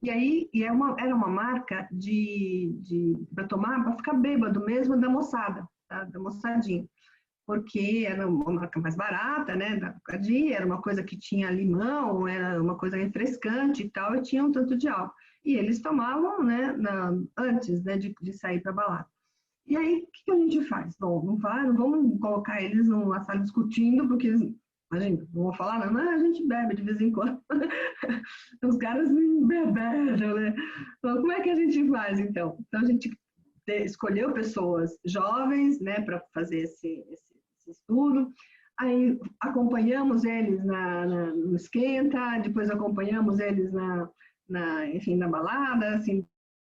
E aí, era uma marca para tomar, para ficar bêbado mesmo da moçada, tá? Da moçadinha. Porque era uma marca mais barata, né, da Bacardi, era uma coisa que tinha limão, era uma coisa refrescante e tal, e tinha um tanto de álcool. E eles tomavam, né, antes, né, de sair para balada. E aí, o que a gente faz? Bom, não vamos colocar eles numa sala discutindo, porque, imagina, não vão falar, não, a gente bebe de vez em quando. Os caras beberam, né? Então, como é que a gente faz, então? Então, a gente escolheu pessoas jovens, né, para fazer esse estudo. Aí, acompanhamos eles no esquenta, depois acompanhamos eles enfim, na balada, assim,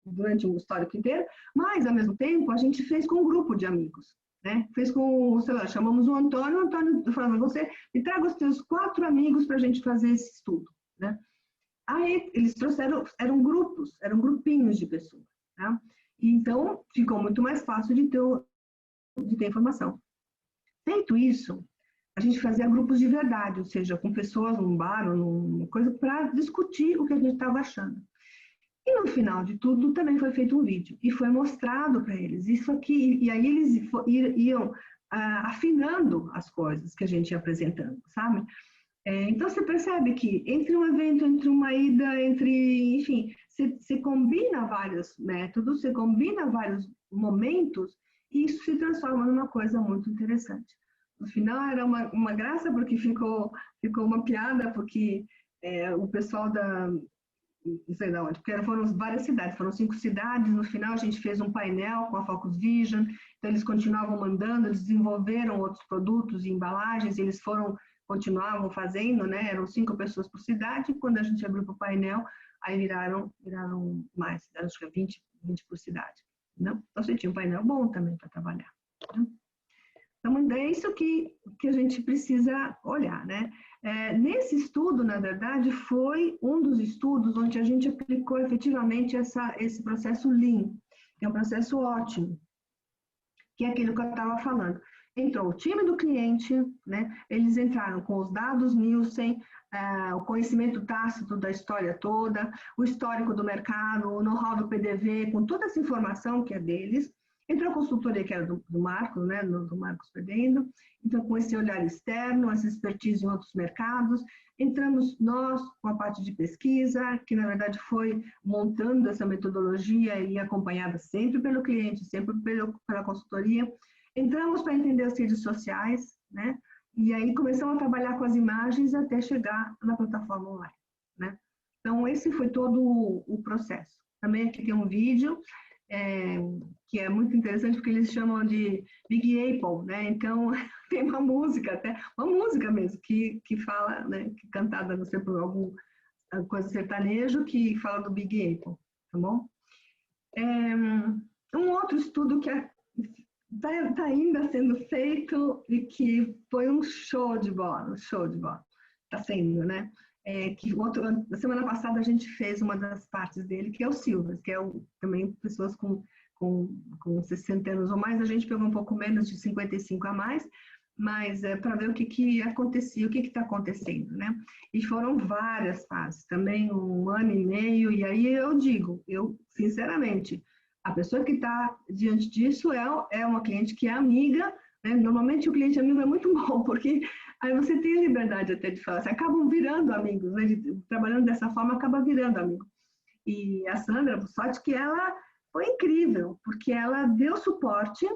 durante o histórico inteiro, mas, ao mesmo tempo, a gente fez com um grupo de amigos, né? Fez com, sei lá, chamamos o Antônio falou, você me traga os teus 4 amigos para a gente fazer esse estudo, né? Aí, eles eram grupinhos de pessoas, tá? Então, ficou muito mais fácil de ter informação. Feito isso, a gente fazia grupos de verdade, ou seja, com pessoas num bar ou numa coisa, para discutir o que a gente estava achando. E no final de tudo, também foi feito um vídeo e foi mostrado para eles isso aqui, e aí eles iam afinando as coisas que a gente ia apresentando, sabe? Então, você percebe que entre um evento, entre uma ida, enfim, você combina vários métodos, você combina vários momentos, e isso se transforma numa coisa muito interessante. No final, era uma graça, porque ficou uma piada, porque o pessoal não sei de onde, porque foram várias cidades, foram 5 cidades, no final a gente fez um painel com a Focus Vision, então eles continuavam mandando, eles desenvolveram outros produtos e embalagens, eles continuavam fazendo, né, eram 5 pessoas por cidade, e quando a gente abriu para o painel, aí viraram mais, acho que 20 por cidade, não? Então você tinha um painel bom também para trabalhar, né? Então, é isso que a gente precisa olhar, né? Nesse estudo, na verdade, foi um dos estudos onde a gente aplicou efetivamente esse processo Lean, que é um processo ótimo, que é aquilo que eu estava falando. Entrou o time do cliente, né? Eles entraram com os dados Nielsen, o conhecimento tácito da história toda, o histórico do mercado, o know-how do PDV, com toda essa informação que é deles. Entrou a consultoria, que era do Marcos, né, do Marcos Perdendo, então com esse olhar externo, essa expertise em outros mercados. Entramos nós com a parte de pesquisa, que na verdade foi montando essa metodologia e acompanhada sempre pelo cliente, sempre pela consultoria. Entramos para entender as redes sociais, né, e aí começamos a trabalhar com as imagens até chegar na plataforma online, né. Então esse foi todo o processo. Também aqui tem um vídeo, que é muito interessante, porque eles chamam de Big Apple, né? Então, tem uma música, até uma música mesmo, que fala, né, que cantada, não sei, por alguma coisa sertanejo, que fala do Big Apple, tá bom? Um outro estudo que está ainda sendo feito e que foi um show de bola, está sendo, né? Na semana passada a gente fez uma das partes dele, que é o Silvas, que é também pessoas com 60 anos ou mais. A gente pegou um pouco menos de 55 a mais, mas para ver o que acontecia, o que está acontecendo, né? E foram várias fases, também 1 ano e meio, e aí eu sinceramente, a pessoa que está diante disso é uma cliente que é amiga, né? Normalmente o cliente amigo é muito bom, porque aí você tem a liberdade até de falar, acabam virando amigos, né? Trabalhando dessa forma, acaba virando amigo. E a Sandra Bussotti, que ela foi incrível, porque ela deu suporte,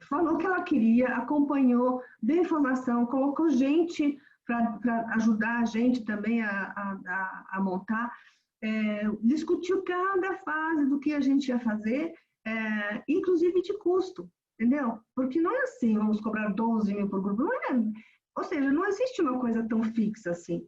falou o que ela queria, acompanhou, deu informação, colocou gente para ajudar a gente também a montar, discutiu cada fase do que a gente ia fazer, inclusive de custo, entendeu? Porque não é assim, vamos cobrar 12 mil por grupo, não é, ou seja, não existe uma coisa tão fixa assim.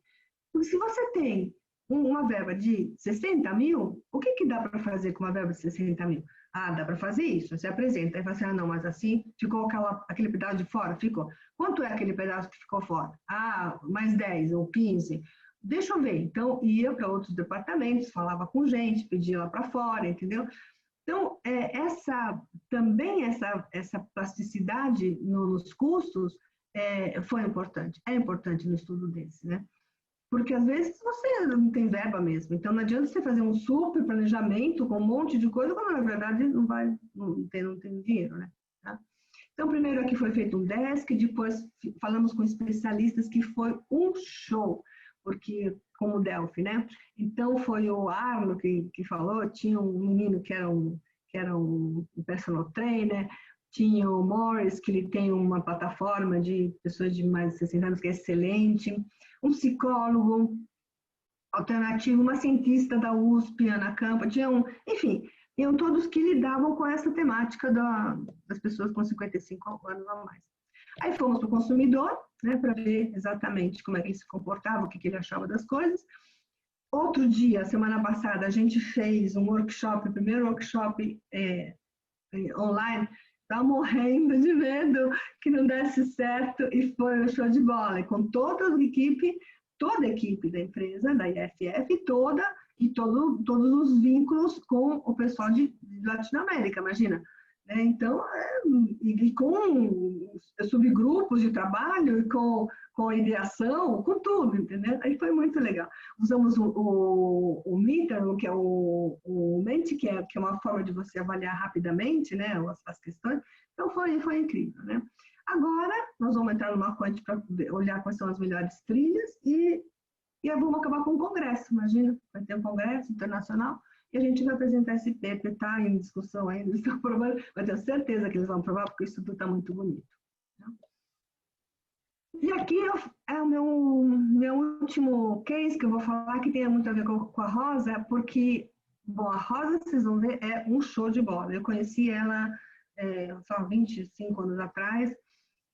Porque se você tem uma verba de 60 mil, o que dá para fazer com uma verba de 60 mil? Ah, dá para fazer isso. Você apresenta e fala assim, não, mas assim, ficou aquele pedaço de fora? Ficou. Quanto é aquele pedaço que ficou fora? Ah, mais 10 ou 15. Deixa eu ver. Então, ia para outros departamentos, falava com gente, pedia lá para fora, entendeu? Então, também essa plasticidade nos custos foi importante. É importante no estudo desse, né? Porque às vezes você não tem verba mesmo. Então não adianta você fazer um super planejamento com um monte de coisa, quando na verdade não tem dinheiro, né? Tá? Então primeiro aqui foi feito um desk, depois falamos com especialistas, que foi um show, porque como o Delphi, né? Então foi o Arno que falou, tinha um menino que era um personal trainer, tinha o Morris, que ele tem uma plataforma de pessoas de mais de 60 anos que é excelente, um psicólogo alternativo, uma cientista da USP, Ana Campa, enfim, tinham todos que lidavam com essa temática das pessoas com 55 anos ou mais. Aí fomos para o consumidor, né, para ver exatamente como é que ele se comportava, o que ele achava das coisas. Outro dia, semana passada, a gente fez um workshop, o primeiro workshop online. Estava morrendo de medo que não desse certo e foi um show de bola. E com toda a equipe da empresa, da IFF, todos os vínculos com o pessoal de Latinoamérica, imagina. Então, e com subgrupos de trabalho, e com ideação, com tudo, entendeu? Aí foi muito legal. Usamos o Meter, que é o Menti, que é uma forma de você avaliar rapidamente, né, as questões. Então, foi incrível, né? Agora, nós vamos entrar numa Quant para olhar quais são as melhores trilhas e vamos acabar com um congresso, imagina, vai ter um congresso internacional e a gente vai apresentar esse paper, está em discussão ainda, eles estão aprovando, mas tenho certeza que eles vão aprovar, porque isso tudo está muito bonito. E aqui é o meu último case que eu vou falar, que tem muito a ver com a Rosa, porque, bom, a Rosa, vocês vão ver, é um show de bola. Eu conheci ela só 25 anos atrás,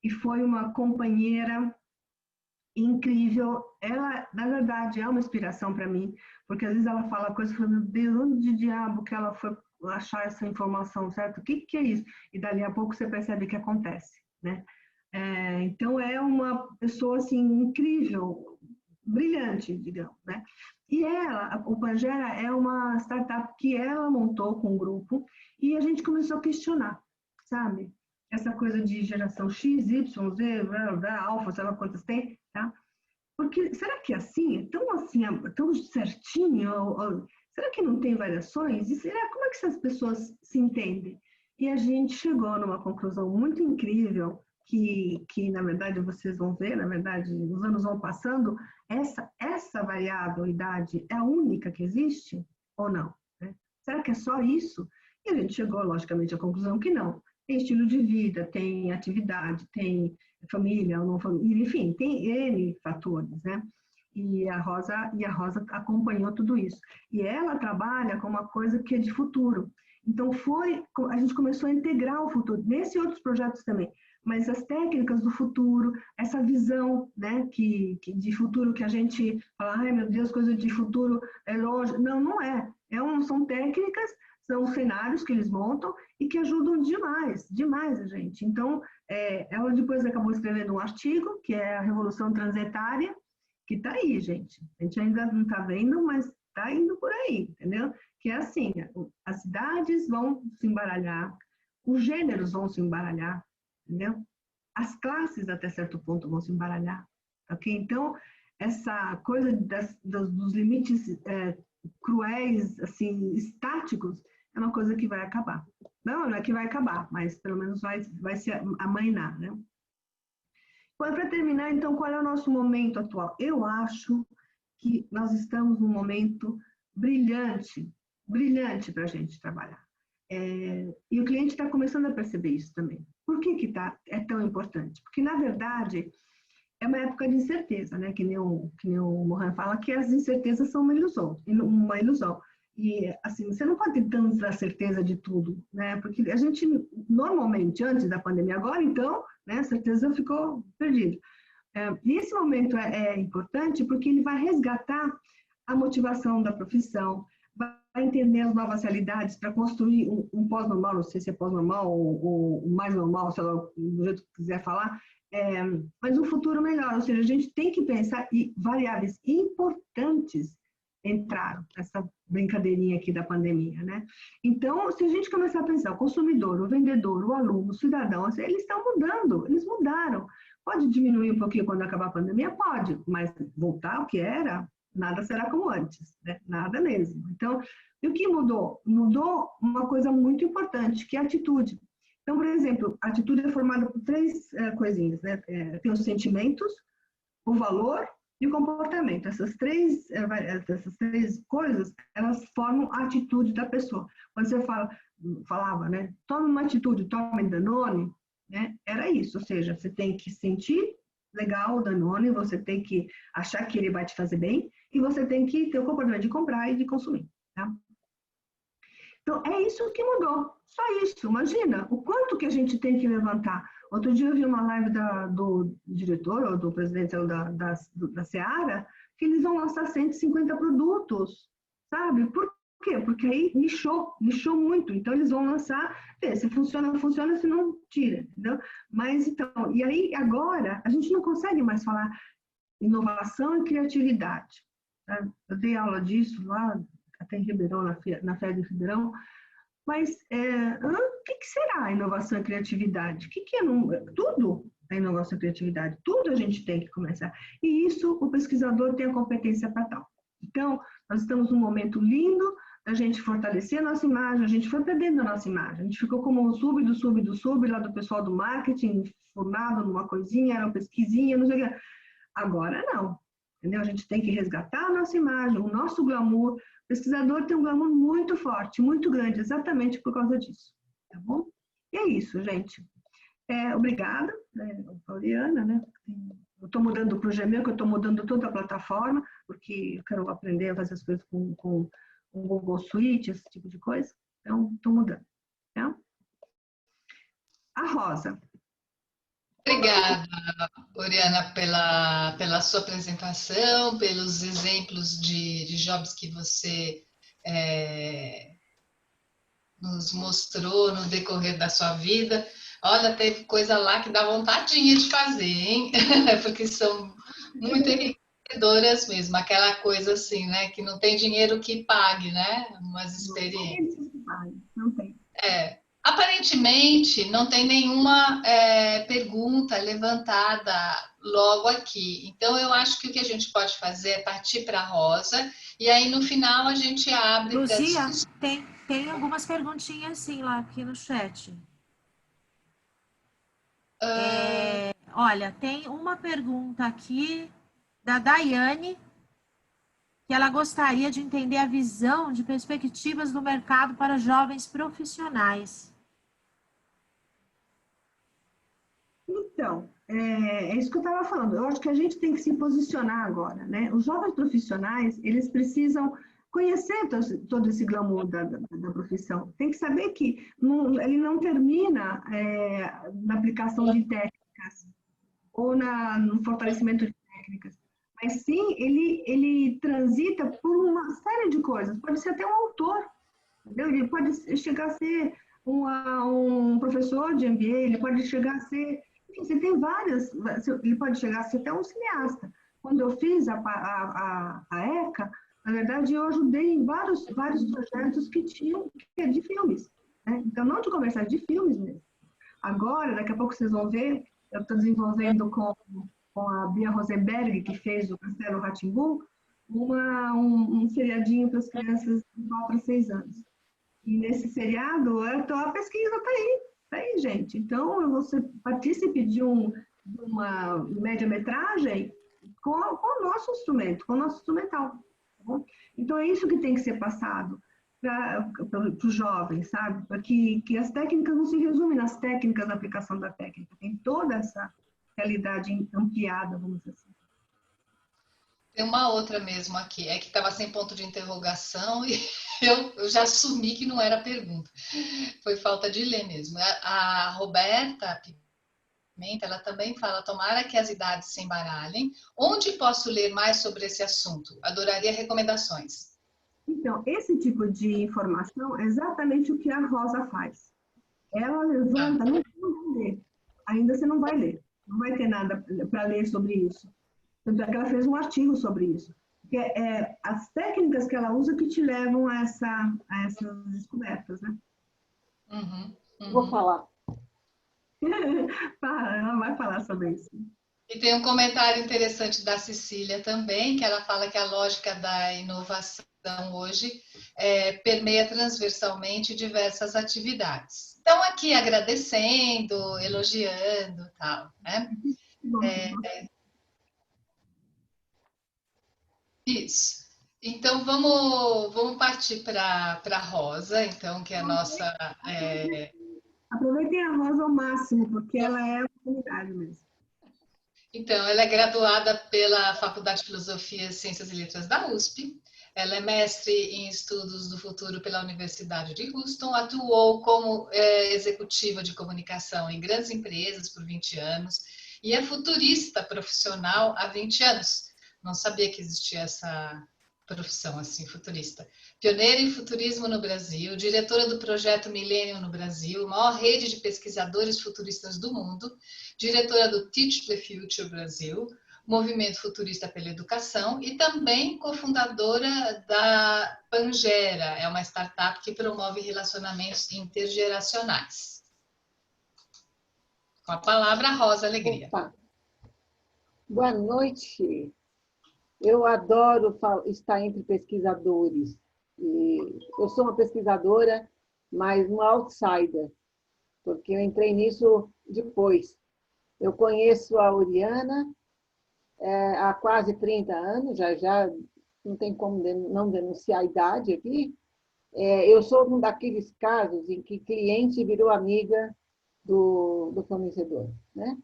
e foi uma companheira incrível. Ela, na verdade, é uma inspiração para mim, porque às vezes ela fala coisas, eu falo, meu Deus, onde de diabo que ela foi achar essa informação, certo? O que é isso? E dali a pouco você percebe que acontece, né? Então é uma pessoa assim incrível, brilhante, digamos, né? E o Pangera é uma startup que ela montou com um grupo e a gente começou a questionar, sabe? Essa coisa de geração X, Y, Z, alfa, sei lá quantas tem, tá? Porque será que é assim, tão certinho? Será que não tem variações? E como é que essas pessoas se entendem? E a gente chegou numa conclusão muito incrível, que na verdade vocês vão ver, na verdade os anos vão passando, essa variável idade é a única que existe ou não? Né? Será que é só isso? E a gente chegou logicamente à conclusão que não. Tem estilo de vida, tem atividade, tem família ou não família, enfim, tem N fatores, né? E a Rosa acompanhou tudo isso. E ela trabalha com uma coisa que é de futuro. Então a gente começou a integrar o futuro, nesse e outros projetos também, mas as técnicas do futuro, essa visão, né, de futuro que a gente fala, ai meu Deus, coisa de futuro é longe. Não é. São técnicas, são cenários que eles montam e que ajudam demais a gente. Então, ela depois acabou escrevendo um artigo, que é a Revolução Transetária, que está aí, gente. A gente ainda não está vendo, mas está indo por aí, entendeu? Que é assim, as cidades vão se embaralhar, os gêneros vão se embaralhar, entendeu? As classes, até certo ponto, vão se embaralhar, ok? Então, essa coisa dos limites cruéis, assim, estáticos, é uma coisa que vai acabar. Não é que vai acabar, mas pelo menos vai se amainar, né? Para terminar, então, qual é o nosso momento atual? Eu acho que nós estamos num momento brilhante para a gente trabalhar. E o cliente está começando a perceber isso também. Por que é tão importante? Porque, na verdade, é uma época de incerteza, né? Que nem o Mohan fala, que as incertezas são uma ilusão. E, assim, você não pode ter tanta certeza de tudo, né? Porque a gente, normalmente, antes da pandemia, agora, então, né, a certeza ficou perdida. E esse momento é importante porque ele vai resgatar a motivação da profissão, vai entender as novas realidades para construir um pós-normal, não sei se é pós-normal ou mais normal, sei lá, do jeito que quiser falar, mas um futuro melhor. Ou seja, a gente tem que pensar, e variáveis importantes entraram nessa brincadeirinha aqui da pandemia, né? Então, se a gente começar a pensar, o consumidor, o vendedor, o aluno, o cidadão, eles estão mudando, eles mudaram. Pode diminuir um pouquinho quando acabar a pandemia? Pode, mas voltar ao que era, nada será como antes, né? Nada mesmo. Então, e o que mudou? Mudou uma coisa muito importante, que é a atitude. Então, por exemplo, a atitude é formada por três coisinhas, né? Tem os sentimentos, o valor e o comportamento. Essas três coisas, elas formam a atitude da pessoa. Quando você falava, né? Tome uma atitude, tome Danone, né? Era isso, ou seja, você tem que sentir legal o Danone, você tem que achar que ele vai te fazer bem e você tem que ter o comportamento de comprar e de consumir, tá? Então, é isso que mudou, só isso. Imagina o quanto que a gente tem que levantar. Outro dia eu vi uma live do diretor ou do presidente da Seara, que eles vão lançar 150 produtos, sabe? Por quê? Porque aí nichou muito. Então, eles vão lançar, se funciona, funciona, se não, tira, entendeu? Mas, então, e aí, agora, a gente não consegue mais falar inovação e criatividade. Tá? Eu dei aula disso lá, até em Ribeirão, na FED de Ribeirão, mas o que será inovação e criatividade? O que é tudo é inovação e criatividade, tudo a gente tem que começar. E isso o pesquisador tem a competência para tal. Então, nós estamos num momento lindo da gente fortalecer a nossa imagem, a gente foi perdendo a nossa imagem, a gente ficou como um sub lá do pessoal do marketing, formado numa coisinha, era uma pesquisinha, não sei o que. Agora não, entendeu? A gente tem que resgatar a nossa imagem, o nosso glamour. O pesquisador tem um glamour muito forte, muito grande, exatamente por causa disso, tá bom? E é isso, gente. Obrigada, Pauliana, né? Eu estou mudando para o Gmail, que eu estou mudando toda a plataforma, porque eu quero aprender a fazer as coisas com o Google Suite, esse tipo de coisa. Então, estou mudando, tá? A Rosa. Obrigada, Oriana, pela sua apresentação, pelos exemplos de jobs que você nos mostrou no decorrer da sua vida. Olha, teve coisa lá que dá vontadinha de fazer, hein? Porque são muito enriquecedoras mesmo, aquela coisa assim, né? Que não tem dinheiro que pague, né? Umas experiências. Não tem. Aparentemente, não tem nenhuma pergunta levantada logo aqui. Então, eu acho que o que a gente pode fazer é partir para a Rosa, e aí no final a gente abre para Luzia, discussão. tem algumas perguntinhas sim lá aqui no chat. Olha, tem uma pergunta aqui da Daiane, que ela gostaria de entender a visão de perspectivas do mercado para jovens profissionais. Então, é isso que eu estava falando. Eu acho que a gente tem que se posicionar agora, né? Os jovens profissionais, eles precisam conhecer todo esse glamour da profissão. Tem que saber que ele não termina na aplicação de técnicas ou no fortalecimento de técnicas, mas sim ele transita por uma série de coisas. Pode ser até um autor, entendeu? Ele pode chegar a ser um professor de MBA, ele pode chegar a ser... Enfim, você tem várias... Ele pode chegar a ser até um cineasta. Quando eu fiz a ECA, na verdade, eu ajudei em vários projetos que é de filmes, né? Então, não de comerciais, de filmes mesmo. Agora, daqui a pouco vocês vão ver, eu estou desenvolvendo com a Bia Rosenberg, que fez o Castelo Rá-Tim-Bum, um seriadinho para as crianças de 4 a 6 anos. E nesse seriado, a pesquisa está aí, gente. Então, você participe de uma média-metragem com o nosso instrumento, com o nosso instrumental. Tá bom? Então, é isso que tem que ser passado para os jovens, sabe? Para que as técnicas não se resumem nas técnicas da aplicação da técnica. Tem toda realidade ampliada, vamos dizer assim. Tem uma outra mesmo aqui, é que estava sem ponto de interrogação e eu já assumi que não era pergunta. Foi falta de ler mesmo. A Roberta Pimenta, ela também fala, tomara que as idades se embaralhem. Onde posso ler mais sobre esse assunto? Adoraria recomendações. Então, esse tipo de informação é exatamente o que a Rosa faz. Ela levanta, não vai ler. Ainda você não vai ler. Não vai ter nada para ler sobre isso. Tanto é que ela fez um artigo sobre isso. Porque é as técnicas que ela usa que te levam a essas descobertas, né? Vou falar. Ela vai falar sobre isso. E tem um comentário interessante da Cecília também, que ela fala que a lógica da inovação hoje permeia transversalmente diversas atividades. Então, aqui agradecendo, elogiando e tal, né? Isso. Então, vamos partir para a Rosa, então, que é a nossa... Aproveitem a Rosa ao máximo, porque ela é uma comunidade mesmo. Então, ela é graduada pela Faculdade de Filosofia, Ciências e Letras da USP. Ela é mestre em Estudos do Futuro pela Universidade de Houston. Atuou como executiva de comunicação em grandes empresas por 20 anos e é futurista profissional há 20 anos. Não sabia que existia essa profissão assim, futurista. Pioneira em futurismo no Brasil, diretora do projeto Millennium no Brasil, maior rede de pesquisadores futuristas do mundo, diretora do Teach the Future Brasil, Movimento Futurista pela Educação e também cofundadora da Pangera, é uma startup que promove relacionamentos intergeracionais. Com a palavra, Rosa Alegria. Opa. Boa noite. Eu adoro estar entre pesquisadores. E eu sou uma pesquisadora, mas uma outsider, porque eu entrei nisso depois. Eu conheço a Oriana há quase 30 anos, já não tem como não denunciar a idade aqui. Eu sou um daqueles casos em que cliente virou amiga do fornecedor, né?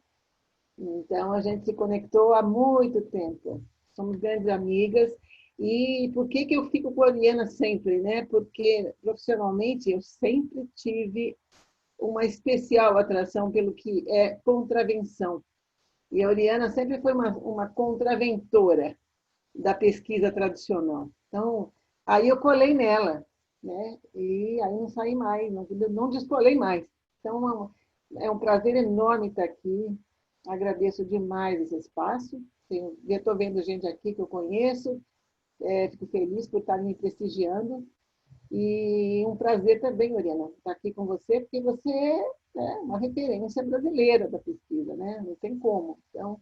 Então, a gente se conectou há muito tempo. Somos grandes amigas. E por que eu fico com a Oriana sempre, né? Porque, profissionalmente, eu sempre tive uma especial atração pelo que é contravenção. E a Oriana sempre foi uma contraventora da pesquisa tradicional. Então, aí eu colei nela, né? E aí não saí mais, não descolei mais. Então, é um prazer enorme estar aqui. Agradeço demais esse espaço. Estou vendo gente aqui que eu conheço. Fico feliz por estar me prestigiando. E um prazer também, Oriana, estar aqui com você, porque você é uma referência brasileira da pesquisa, né? Não tem como. Então,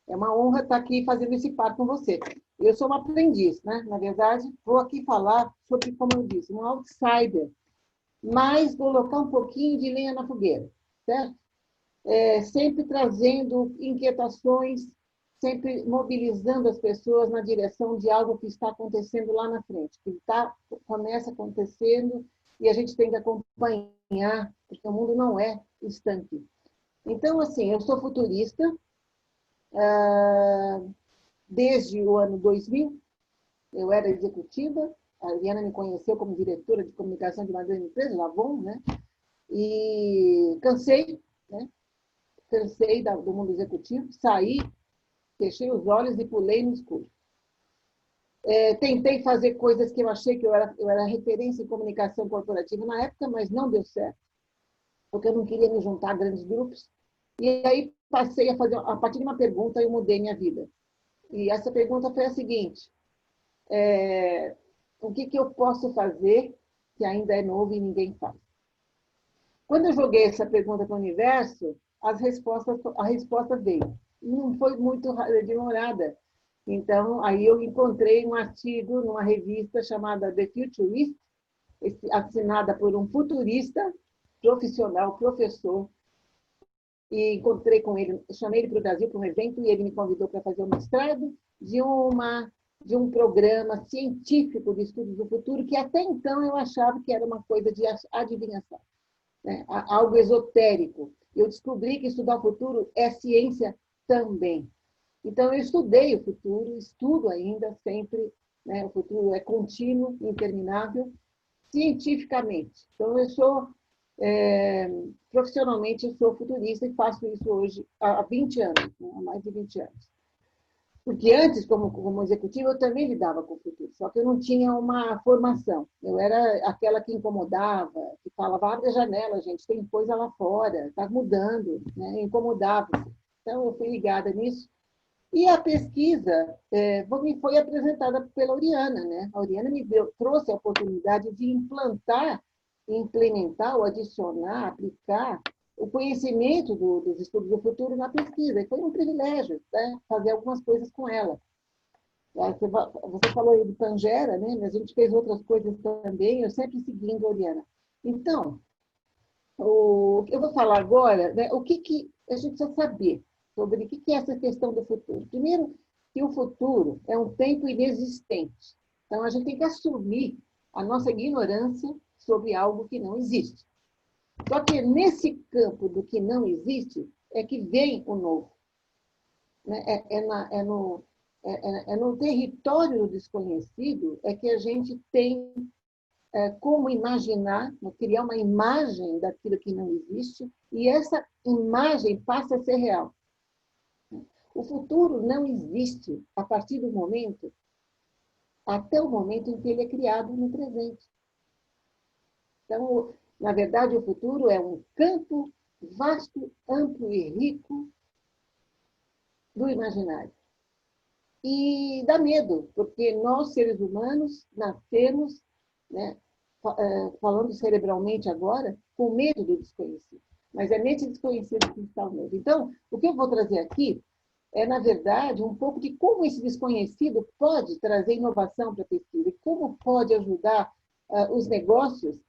é uma honra estar aqui fazendo esse papo com você. Eu sou uma aprendiz, né? Na verdade, vou aqui falar sobre, como eu disse, um outsider, mas vou colocar um pouquinho de lenha na fogueira, certo? Sempre trazendo inquietações, sempre mobilizando as pessoas na direção de algo que está acontecendo lá na frente, que começa acontecendo e a gente tem que acompanhar, porque o mundo não é estanque. Então, assim, eu sou futurista desde o ano 2000, eu era executiva, a Ariana me conheceu como diretora de comunicação de uma grande empresa, Lavon, né? E cansei, né? Cansei do mundo executivo, saí, fechei os olhos e pulei no escuro. Tentei fazer coisas que eu achei que eu era referência em comunicação corporativa na época, mas não deu certo, porque eu não queria me juntar a grandes grupos. E aí passei a fazer, a partir de uma pergunta, eu mudei minha vida. E essa pergunta foi a seguinte: o que eu posso fazer que ainda é novo e ninguém faz? Quando eu joguei essa pergunta para o universo, a resposta veio. Não foi muito demorada. Então, aí eu encontrei um artigo numa revista chamada The Futurist, assinada por um futurista profissional, professor, e encontrei com ele, chamei ele para o Brasil para um evento e ele me convidou para fazer um mestrado de um programa científico de estudos do futuro, que até então eu achava que era uma coisa de adivinhação, né? Algo esotérico. Eu descobri que estudar o futuro é ciência também. Então, eu estudei o futuro, estudo ainda sempre, né? O futuro é contínuo, interminável, cientificamente. Então, eu sou, profissionalmente, eu sou futurista e faço isso hoje há 20 anos, né? Há mais de 20 anos. Porque antes, como executiva, eu também lidava com o futuro, só que eu não tinha uma formação. Eu era aquela que incomodava, que falava, abre a janela, gente, tem coisa lá fora, está mudando, né? Incomodava. Então, eu fui ligada nisso. E a pesquisa me foi apresentada pela Oriana, né? A Oriana trouxe a oportunidade de implementar, ou adicionar, aplicar o conhecimento dos estudos do futuro na pesquisa. E foi um privilégio, né? Fazer algumas coisas com ela. Você falou aí do Tangera, né? Mas a gente fez outras coisas também, eu sempre seguindo a Oriana. Então, eu vou falar agora, né? O que a gente precisa saber sobre o que é essa questão do futuro. Primeiro, que o futuro é um tempo inexistente. Então, a gente tem que assumir a nossa ignorância sobre algo que não existe. Só que nesse campo do que não existe é que vem o novo. É no território do desconhecido é que a gente tem como imaginar, criar uma imagem daquilo que não existe, e essa imagem passa a ser real. O futuro não existe a partir do momento, até o momento em que ele é criado no presente. Então, na verdade, o futuro é um campo vasto, amplo e rico do imaginário. E dá medo, porque nós, seres humanos, nascemos, né, falando cerebralmente agora, com medo do desconhecido. Mas é nesse desconhecido que está o medo. Então, o que eu vou trazer aqui é, na verdade, um pouco de como esse desconhecido pode trazer inovação para a pesquisa e como pode ajudar os negócios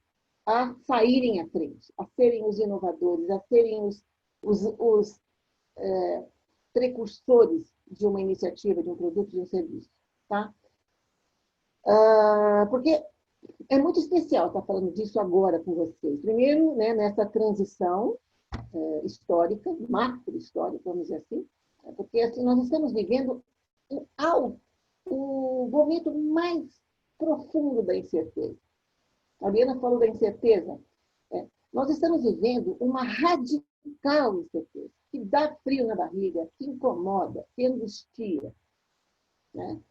a saírem à frente, a serem os inovadores, a serem os precursores de uma iniciativa, de um produto, de um serviço. Tá? Porque é muito especial estar falando disso agora com vocês. Primeiro, né, nessa transição histórica, macro-histórica, vamos dizer assim, porque assim, nós estamos vivendo o momento mais profundo da incerteza. A Ariana falou da incerteza. Nós estamos vivendo uma radical incerteza, que dá frio na barriga, que incomoda, que angustia. Né?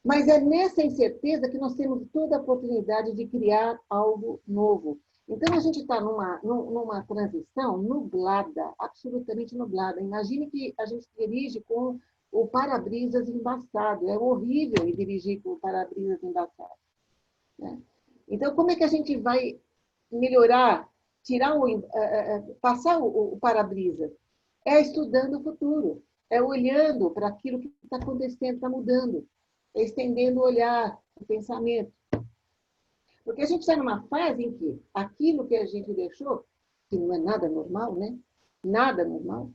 Mas é nessa incerteza que nós temos toda a oportunidade de criar algo novo. Então, a gente está numa transição nublada, absolutamente nublada. Imagine que a gente dirige com o para-brisas embaçado. É horrível dirigir com o para-brisas embaçado. Né? Então, como é que a gente vai melhorar, passar o para-brisas? É estudando o futuro, é olhando para aquilo que está acontecendo, está mudando, é estendendo o olhar, o pensamento. Porque a gente está numa fase em que aquilo que a gente deixou, que não é nada normal, né? Nada normal.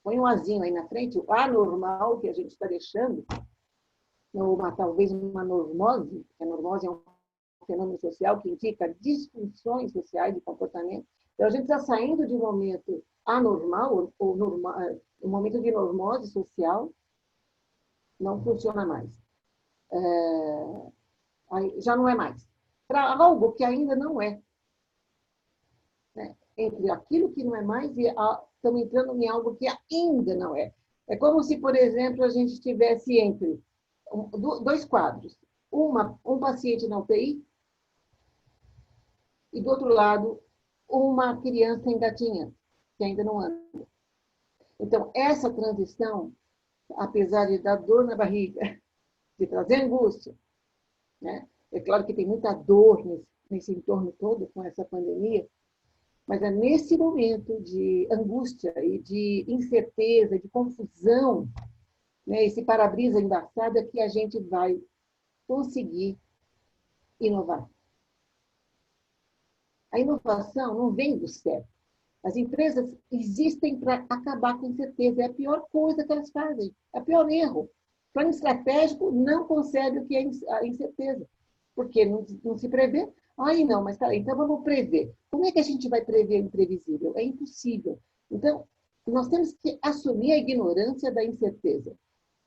Põe um azinho aí na frente, o anormal que a gente está deixando, ou talvez uma normose, porque a normose é um fenômeno social que indica disfunções sociais de comportamento. Então, a gente está saindo de um momento anormal, ou um momento de normose social, não funciona mais. Já não é mais. Para algo que ainda não é. Né? Entre aquilo que não é mais e estamos entrando em algo que ainda não é. É como se, por exemplo, a gente estivesse entre dois quadros. Um paciente na UTI e, do outro lado, uma criança engatinhando, que ainda não anda. Então, essa transição, apesar de dar dor na barriga, de trazer angústia, né? É claro que tem muita dor nesse entorno todo com essa pandemia, mas é nesse momento de angústia e de incerteza, de confusão, né, esse para-brisa embaçado, é que a gente vai conseguir inovar. A inovação não vem do céu. As empresas existem para acabar com a incerteza. É a pior coisa que elas fazem. É o pior erro. O plano estratégico não concebe o que é a incerteza. Porque não se prevê. Não, mas tá, então vamos prever. Como é que a gente vai prever o imprevisível? É impossível. Então, nós temos que assumir a ignorância da incerteza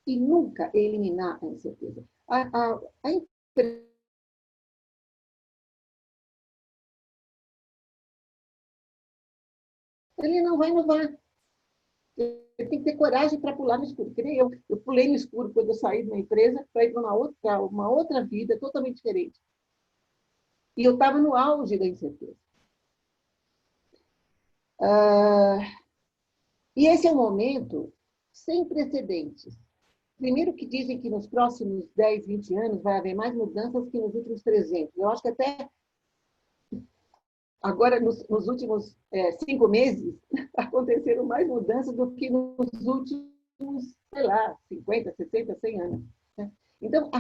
e nunca eliminar a incerteza. A ele não vai inovar. Ele tem que ter coragem para pular no escuro. Que nem eu. Eu pulei no escuro quando eu saí de uma empresa para ir para uma outra vida totalmente diferente. E eu estava no auge da incerteza. E esse é um momento sem precedentes. Primeiro que dizem que nos próximos 10, 20 anos vai haver mais mudanças que nos últimos 300. Eu acho que até agora, nos últimos 5 meses, aconteceram mais mudanças do que nos últimos, sei lá, 50, 60, 100 anos. Então,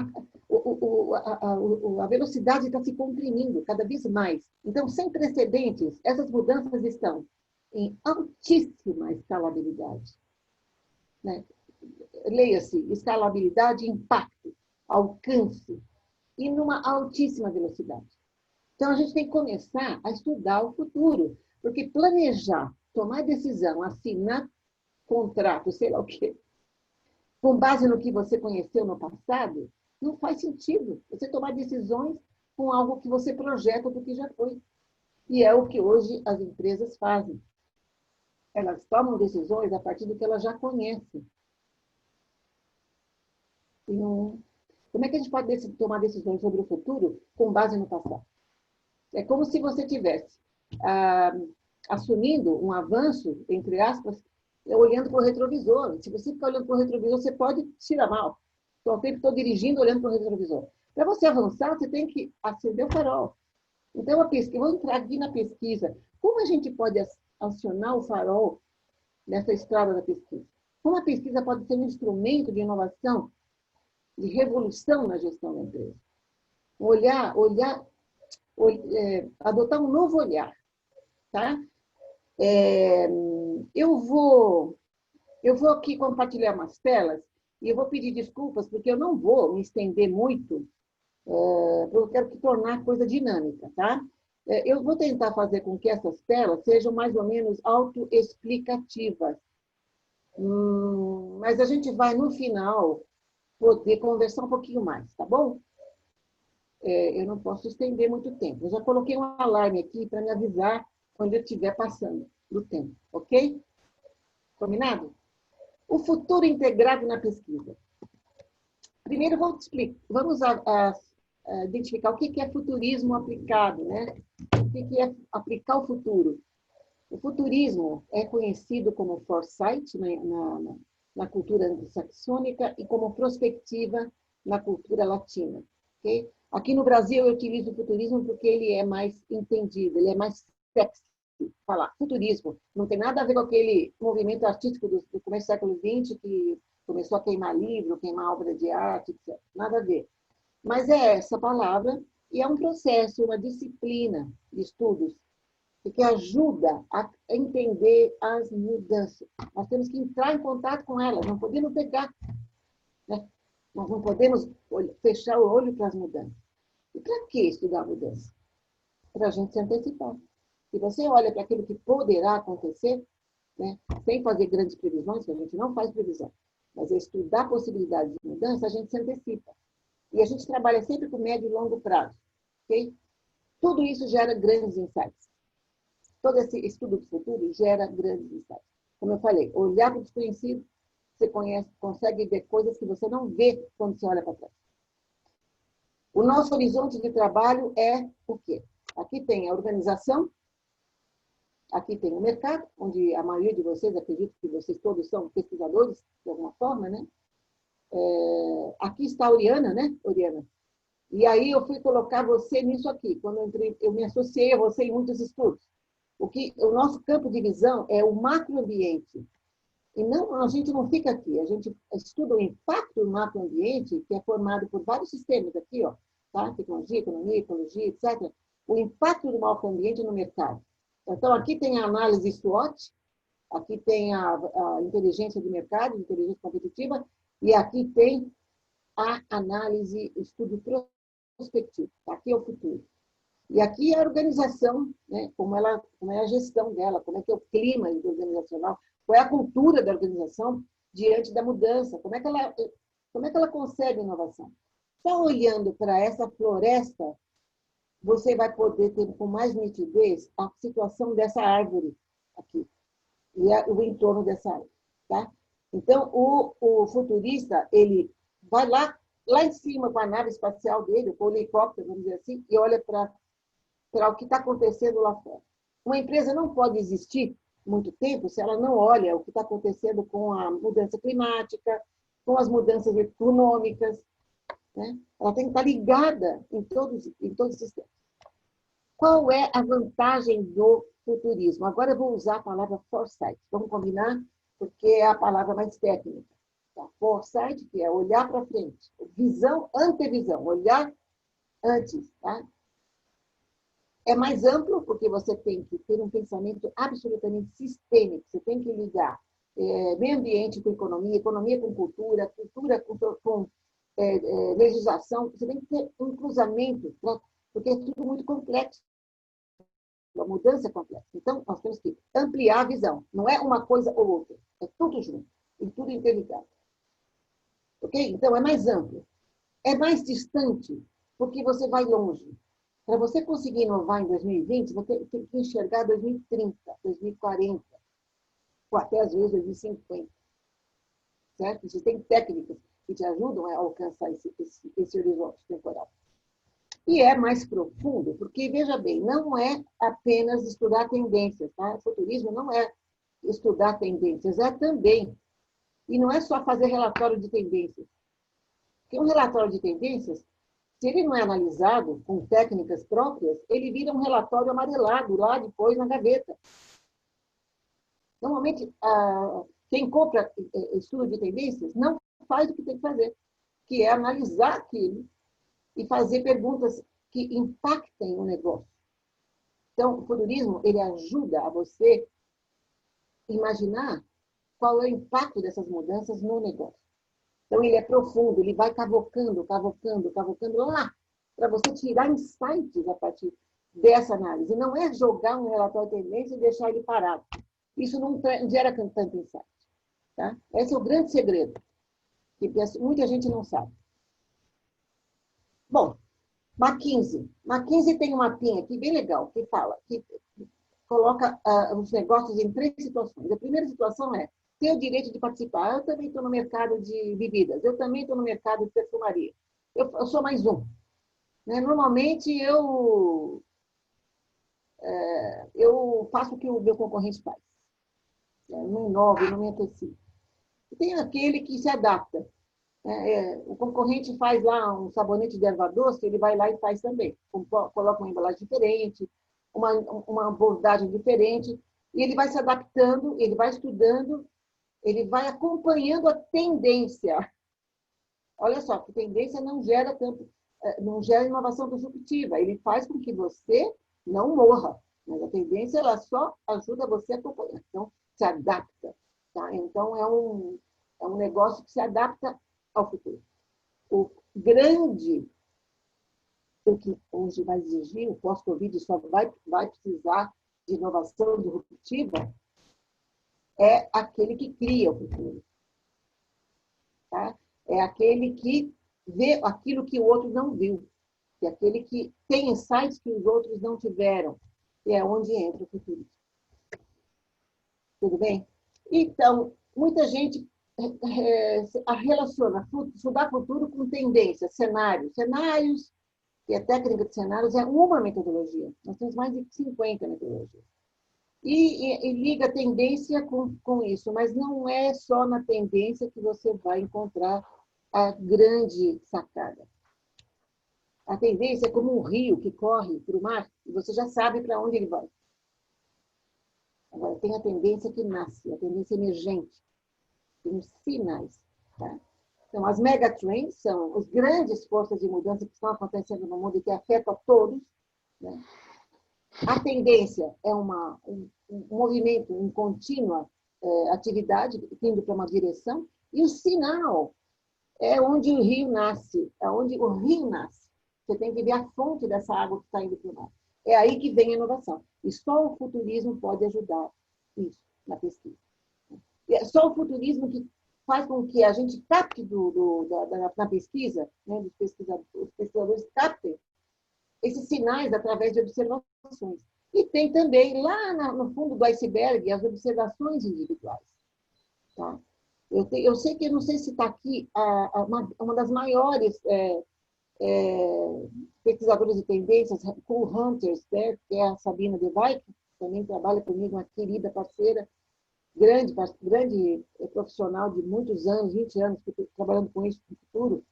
a velocidade está se comprimindo cada vez mais. Então, sem precedentes, essas mudanças estão em altíssima escalabilidade. Né? Leia-se, escalabilidade, impacto, alcance, e numa altíssima velocidade. Então, a gente tem que começar a estudar o futuro, porque planejar, tomar decisão, assinar contrato, sei lá o quê, com base no que você conheceu no passado, não faz sentido. Você tomar decisões com algo que você projeta do que já foi. E é o que hoje as empresas fazem. Elas tomam decisões a partir do que elas já conhecem. Como é que a gente pode tomar decisões sobre o futuro com base no passado? É como se você tivesse assumindo um avanço, entre aspas, olhando para o retrovisor. Se você ficar olhando para o retrovisor, você pode tirar mal. Então, o tempo estou dirigindo olhando para o retrovisor. Para você avançar, você tem que acender o farol. Então, vou entrar aqui na pesquisa. Como a gente pode acionar o farol nessa estrada da pesquisa? Como a pesquisa pode ser um instrumento de inovação, de revolução na gestão da empresa? Adotar um novo olhar. Tá? Eu vou aqui compartilhar umas telas e eu vou pedir desculpas porque eu não vou me estender muito, porque eu quero tornar a coisa dinâmica, tá? Eu vou tentar fazer com que essas telas sejam mais ou menos autoexplicativas, mas a gente vai, no final, poder conversar um pouquinho mais, tá bom? Eu não posso estender muito tempo. Eu já coloquei um alarme aqui para me avisar quando eu estiver passando do tempo, ok? Combinado? O futuro integrado na pesquisa. Primeiro, vamos identificar o que é futurismo aplicado, né? O que é aplicar o futuro. O futurismo é conhecido como foresight na cultura anglo-saxônica e como prospectiva na cultura latina. Okay? Aqui no Brasil, eu utilizo o futurismo porque ele é mais entendido, ele é mais sexy. Falar futurismo não tem nada a ver com aquele movimento artístico do começo do século XX que começou a queimar livro, queimar obra de arte, etc. Nada a ver. Mas é essa palavra e é um processo, uma disciplina de estudos que ajuda a entender as mudanças. Nós temos que entrar em contato com elas, não podemos pegar, né? Nós não podemos fechar o olho para as mudanças. E para que estudar a mudança? Para a gente se antecipar. Se você olha para aquilo que poderá acontecer, né, sem fazer grandes previsões, que a gente não faz previsão, mas é estudar possibilidades de mudança, a gente se antecipa. E a gente trabalha sempre com médio e longo prazo. Okay? Tudo isso gera grandes insights. Todo esse estudo do futuro gera grandes insights. Como eu falei, olhar para o desconhecido, você consegue ver coisas que você não vê quando você olha para trás. O nosso horizonte de trabalho é o quê? Aqui tem a organização, aqui tem o mercado, onde a maioria de vocês, acredito que vocês todos são pesquisadores, de alguma forma, né? Aqui está a Oriana, né, Oriana? E aí eu fui colocar você nisso aqui. Quando eu entrei, eu me associei a você em muitos estudos. O nosso campo de visão é o macroambiente. E não, a gente não fica aqui, a gente estuda o impacto do macroambiente, que é formado por vários sistemas aqui, ó, tá? Tecnologia, economia, ecologia, etc. O impacto do macroambiente no mercado. Então, aqui tem a análise SWOT, aqui tem a inteligência de mercado, inteligência competitiva, e aqui tem a análise, estudo prospectivo. Aqui é o futuro. E aqui é a organização, né? Como é a gestão dela, como é que é o clima organizacional, Qual é a cultura da organização diante da mudança? Como é que ela concebe inovação? Só olhando para essa floresta, você vai poder ter com mais nitidez a situação dessa árvore aqui e o entorno dessa árvore. Tá? Então, o futurista, ele vai lá em cima com a nave espacial dele, com o helicóptero, vamos dizer assim, e olha para o que está acontecendo lá fora. Uma empresa não pode existir muito tempo se ela não olha o que está acontecendo com a mudança climática, com as mudanças econômicas. Né? Ela tem que estar ligada em todos esses temas. Qual é a vantagem do futurismo? Agora eu vou usar a palavra foresight. Vamos combinar? Porque é a palavra mais técnica. Tá? Foresight, que é olhar para frente. Visão, antevisão. Olhar antes. Tá? É mais amplo, porque você tem que ter um pensamento absolutamente sistêmico. Você tem que ligar meio ambiente com economia, economia com cultura, cultura com legislação. Você tem que ter um cruzamento, porque é tudo muito complexo. A mudança é complexa. Então, nós temos que ampliar a visão. Não é uma coisa ou outra. É tudo junto. E tudo interligado. Ok? Então, é mais amplo. É mais distante, porque você vai longe. Para você conseguir inovar em 2020, você tem que enxergar 2030, 2040, ou até às vezes 2050. Certo? Você tem técnicas que te ajudam a alcançar esse horizonte temporal. E é mais profundo, porque, veja bem, não é apenas estudar tendências. Tá? O futurismo não é estudar tendências, é também. E não é só fazer relatório de tendências. Porque um relatório de tendências, se ele não é analisado com técnicas próprias, ele vira um relatório amarelado lá depois na gaveta. Normalmente, quem compra estudo de tendências não faz o que tem que fazer, que é analisar aquilo e fazer perguntas que impactem o negócio. Então, o futurismo, ele ajuda a você imaginar qual é o impacto dessas mudanças no negócio. Então, ele é profundo, ele vai cavocando lá, para você tirar insights a partir dessa análise. Não é jogar um relatório de tendência e deixar ele parado. Isso não gera tanto insight. Tá? Esse é o grande segredo, que muita gente não sabe. Bom, McKinsey. McKinsey tem um mapinha aqui bem legal, que fala, que coloca os negócios em 3 situações. A primeira situação é ter o direito de participar. Eu também estou no mercado de bebidas, eu também estou no mercado de perfumaria. Eu sou mais um. Né? Normalmente, eu faço o que o meu concorrente faz. Eu não inovo, não me antecipo. E tem aquele que se adapta. O concorrente faz lá um sabonete de erva doce, ele vai lá e faz também. Coloca uma embalagem diferente, uma abordagem diferente, e ele vai se adaptando, ele vai estudando, ele vai acompanhando a tendência. Olha só, que tendência não gera inovação disruptiva, ele faz com que você não morra, mas a tendência ela só ajuda você a acompanhar. Então, se adapta. Tá? Então, é um negócio que se adapta ao futuro. O grande, o que hoje vai exigir, o pós-Covid só vai precisar de inovação disruptiva, é aquele que cria o futuro. Tá? É aquele que vê aquilo que o outro não viu. É aquele que tem insights que os outros não tiveram. E é onde entra o futuro. Tudo bem? Então, muita gente relaciona estudar futuro com tendências, cenários. Cenários, e a técnica de cenários é uma metodologia. Nós temos mais de 50 metodologias. E liga a tendência com isso, mas não é só na tendência que você vai encontrar a grande sacada. A tendência é como um rio que corre para o mar e você já sabe para onde ele vai. Agora, tem a tendência que nasce, a tendência emergente. Tem os sinais. Tá? Então, as megatrends são as grandes forças de mudança que estão acontecendo no mundo e que afetam a todos. Né? A tendência é um movimento em contínua atividade, indo para uma direção. E o sinal é onde o rio nasce. É onde o rio nasce. Você tem que ver a fonte dessa água que está indo para o mar. É aí que vem a inovação. E só o futurismo pode ajudar isso na pesquisa. Só o futurismo que faz com que a gente capte na pesquisa, né, os pesquisadores captem esses sinais através de observações. E tem também, lá no fundo do iceberg, as observações individuais. Tá? Eu sei que, não sei se está aqui, uma das maiores pesquisadoras de tendências, Cool Hunters, né, que é a Sabina De Weijk, que também trabalha comigo, uma querida parceira, grande profissional de muitos anos, 20 anos, trabalhando com isso no futuro.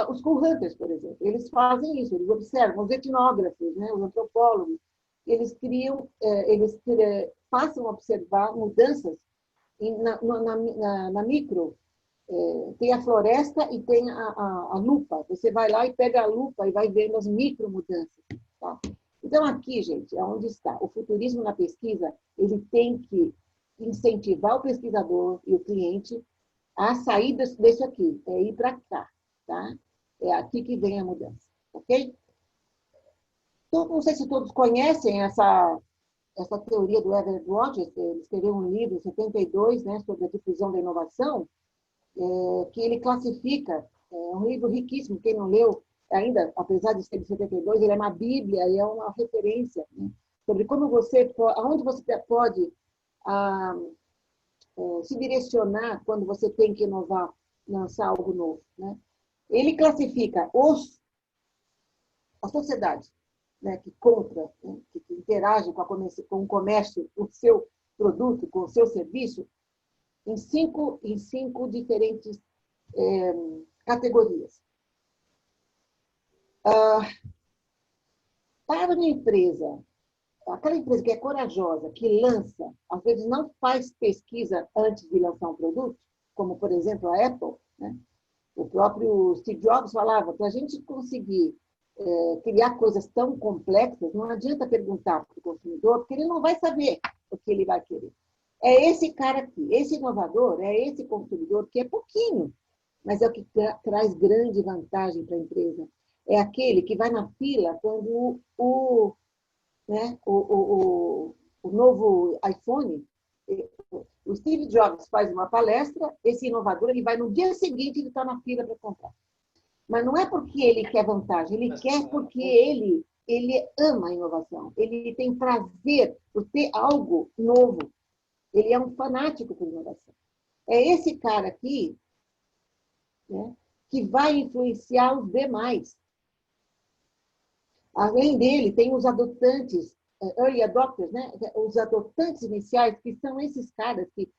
Os Cool Hunters, por exemplo, eles fazem isso, eles observam, os etnógrafos, né, os antropólogos, eles passam a observar mudanças na micro. Tem a floresta e tem a lupa. Você vai lá e pega a lupa e vai vendo as micromudanças. Tá? Então, aqui, gente, é onde está. O futurismo na pesquisa, ele tem que incentivar o pesquisador e o cliente a sair desse aqui, ir para cá. Tá? É aqui que vem a mudança. Ok? Então, não sei se todos conhecem essa teoria do Everett Rogers. Ele escreveu um livro em 72, né, sobre a difusão da inovação, que ele classifica, é um livro riquíssimo, quem não leu ainda, apesar de ser de 72, ele é uma bíblia e é uma referência, né, sobre como aonde você pode se direcionar quando você tem que inovar, lançar algo novo. Né? Ele classifica a sociedade, né, que compra, né, que interage com o comércio, com o seu produto, com o seu serviço, em cinco diferentes categorias. Para uma empresa, aquela empresa que é corajosa, que lança, às vezes não faz pesquisa antes de lançar um produto, como, por exemplo, a Apple, né? O próprio Steve Jobs falava, para a gente conseguir criar coisas tão complexas, não adianta perguntar para o consumidor, porque ele não vai saber o que ele vai querer. É esse cara aqui, esse inovador, é esse consumidor que é pouquinho, mas é o que traz grande vantagem para a empresa. É aquele que vai na fila quando o novo iPhone, o Steve Jobs faz uma palestra, esse inovador ele vai no dia seguinte ele está na fila para comprar. Mas não é porque ele quer vantagem, ele quer porque ele ama a inovação, ele tem prazer por ter algo novo. Ele é um fanático por inovação. É esse cara aqui, né, que vai influenciar os demais. Além dele, tem os adotantes, early adopters, né, os adotantes iniciais, que são esses caras que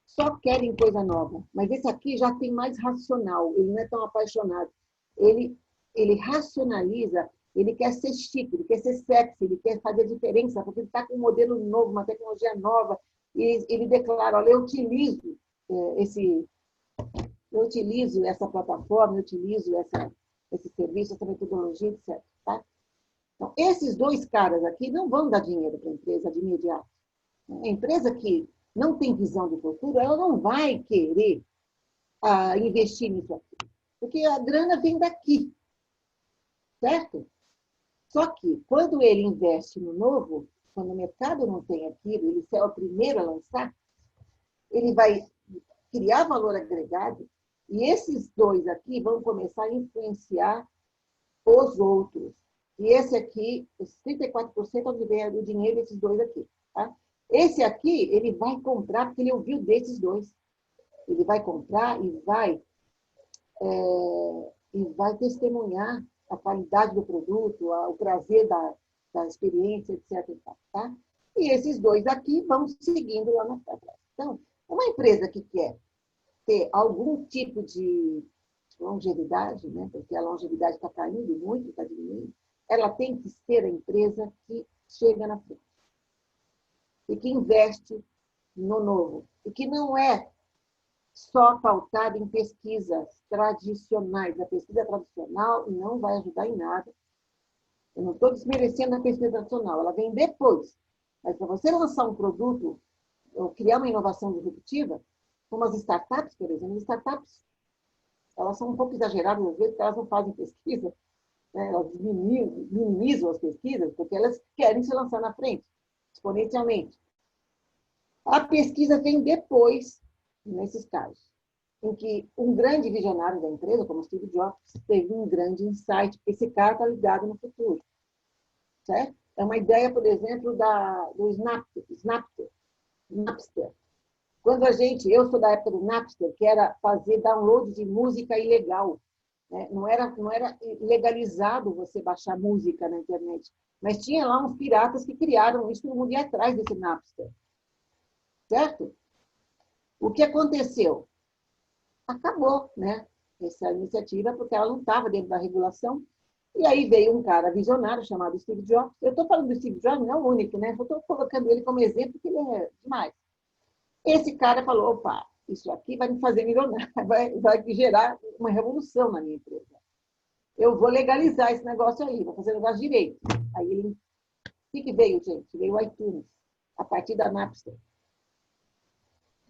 só querem coisa nova. Mas esse aqui já tem mais racional, ele não é tão apaixonado. Ele racionaliza, ele quer ser chique, ele quer ser sexy, ele quer fazer diferença, porque ele está com um modelo novo, uma tecnologia nova. E ele declara, olha, eu utilizo essa plataforma, eu utilizo esse serviço, essa metodologia, etc. Tá? Então, esses dois caras aqui não vão dar dinheiro para a empresa de imediato. A empresa que não tem visão de futuro, ela não vai querer investir nisso aqui, porque a grana vem daqui, certo? Só que, quando ele investe no novo, quando o mercado não tem aquilo, ele é o primeiro a lançar, ele vai criar valor agregado e esses dois aqui vão começar a influenciar os outros. E esse aqui, os 34% é o dinheiro desses dois aqui. Tá? Esse aqui, ele vai comprar porque ele ouviu desses dois. Ele vai comprar e vai testemunhar a qualidade do produto, o prazer da experiência, etc. Tá? E esses dois aqui vão seguindo lá na frente. Então, uma empresa que quer ter algum tipo de longevidade, né? Porque a longevidade está caindo muito, está diminuindo, ela tem que ser a empresa que chega na frente e que investe no novo. E que não é só pautada em pesquisas tradicionais. A pesquisa tradicional não vai ajudar em nada. Eu não estou desmerecendo a pesquisa tradicional, ela vem depois. Mas para você lançar um produto ou criar uma inovação disruptiva, como as startups, por exemplo, as startups, elas são um pouco exageradas às vezes, porque elas não fazem pesquisa, né? Elas minimizam as pesquisas, porque elas querem se lançar na frente, exponencialmente. A pesquisa vem depois, nesses casos, em que um grande visionário da empresa, como Steve Jobs, teve um grande insight. Esse cara está ligado no futuro, certo? É uma ideia, por exemplo, do Napster. Quando eu sou da época do Napster, que era fazer download de música ilegal, né? Não era legalizado você baixar música na internet, mas tinha lá uns piratas que criaram isso, todo mundo ia atrás desse Napster, certo? O que aconteceu? Acabou, né? Essa iniciativa, porque ela não estava dentro da regulação. E aí veio um cara visionário chamado Steve Jobs. Eu estou falando do Steve Jobs, não é o único, né? Eu estou colocando ele como exemplo, porque ele é demais. Esse cara falou, opa, isso aqui vai me fazer milionário, vai gerar uma revolução na minha empresa. Eu vou legalizar esse negócio aí, vou fazer o negócio direito. Aí ele, o que veio, gente? Veio o iTunes, a partir da Napster.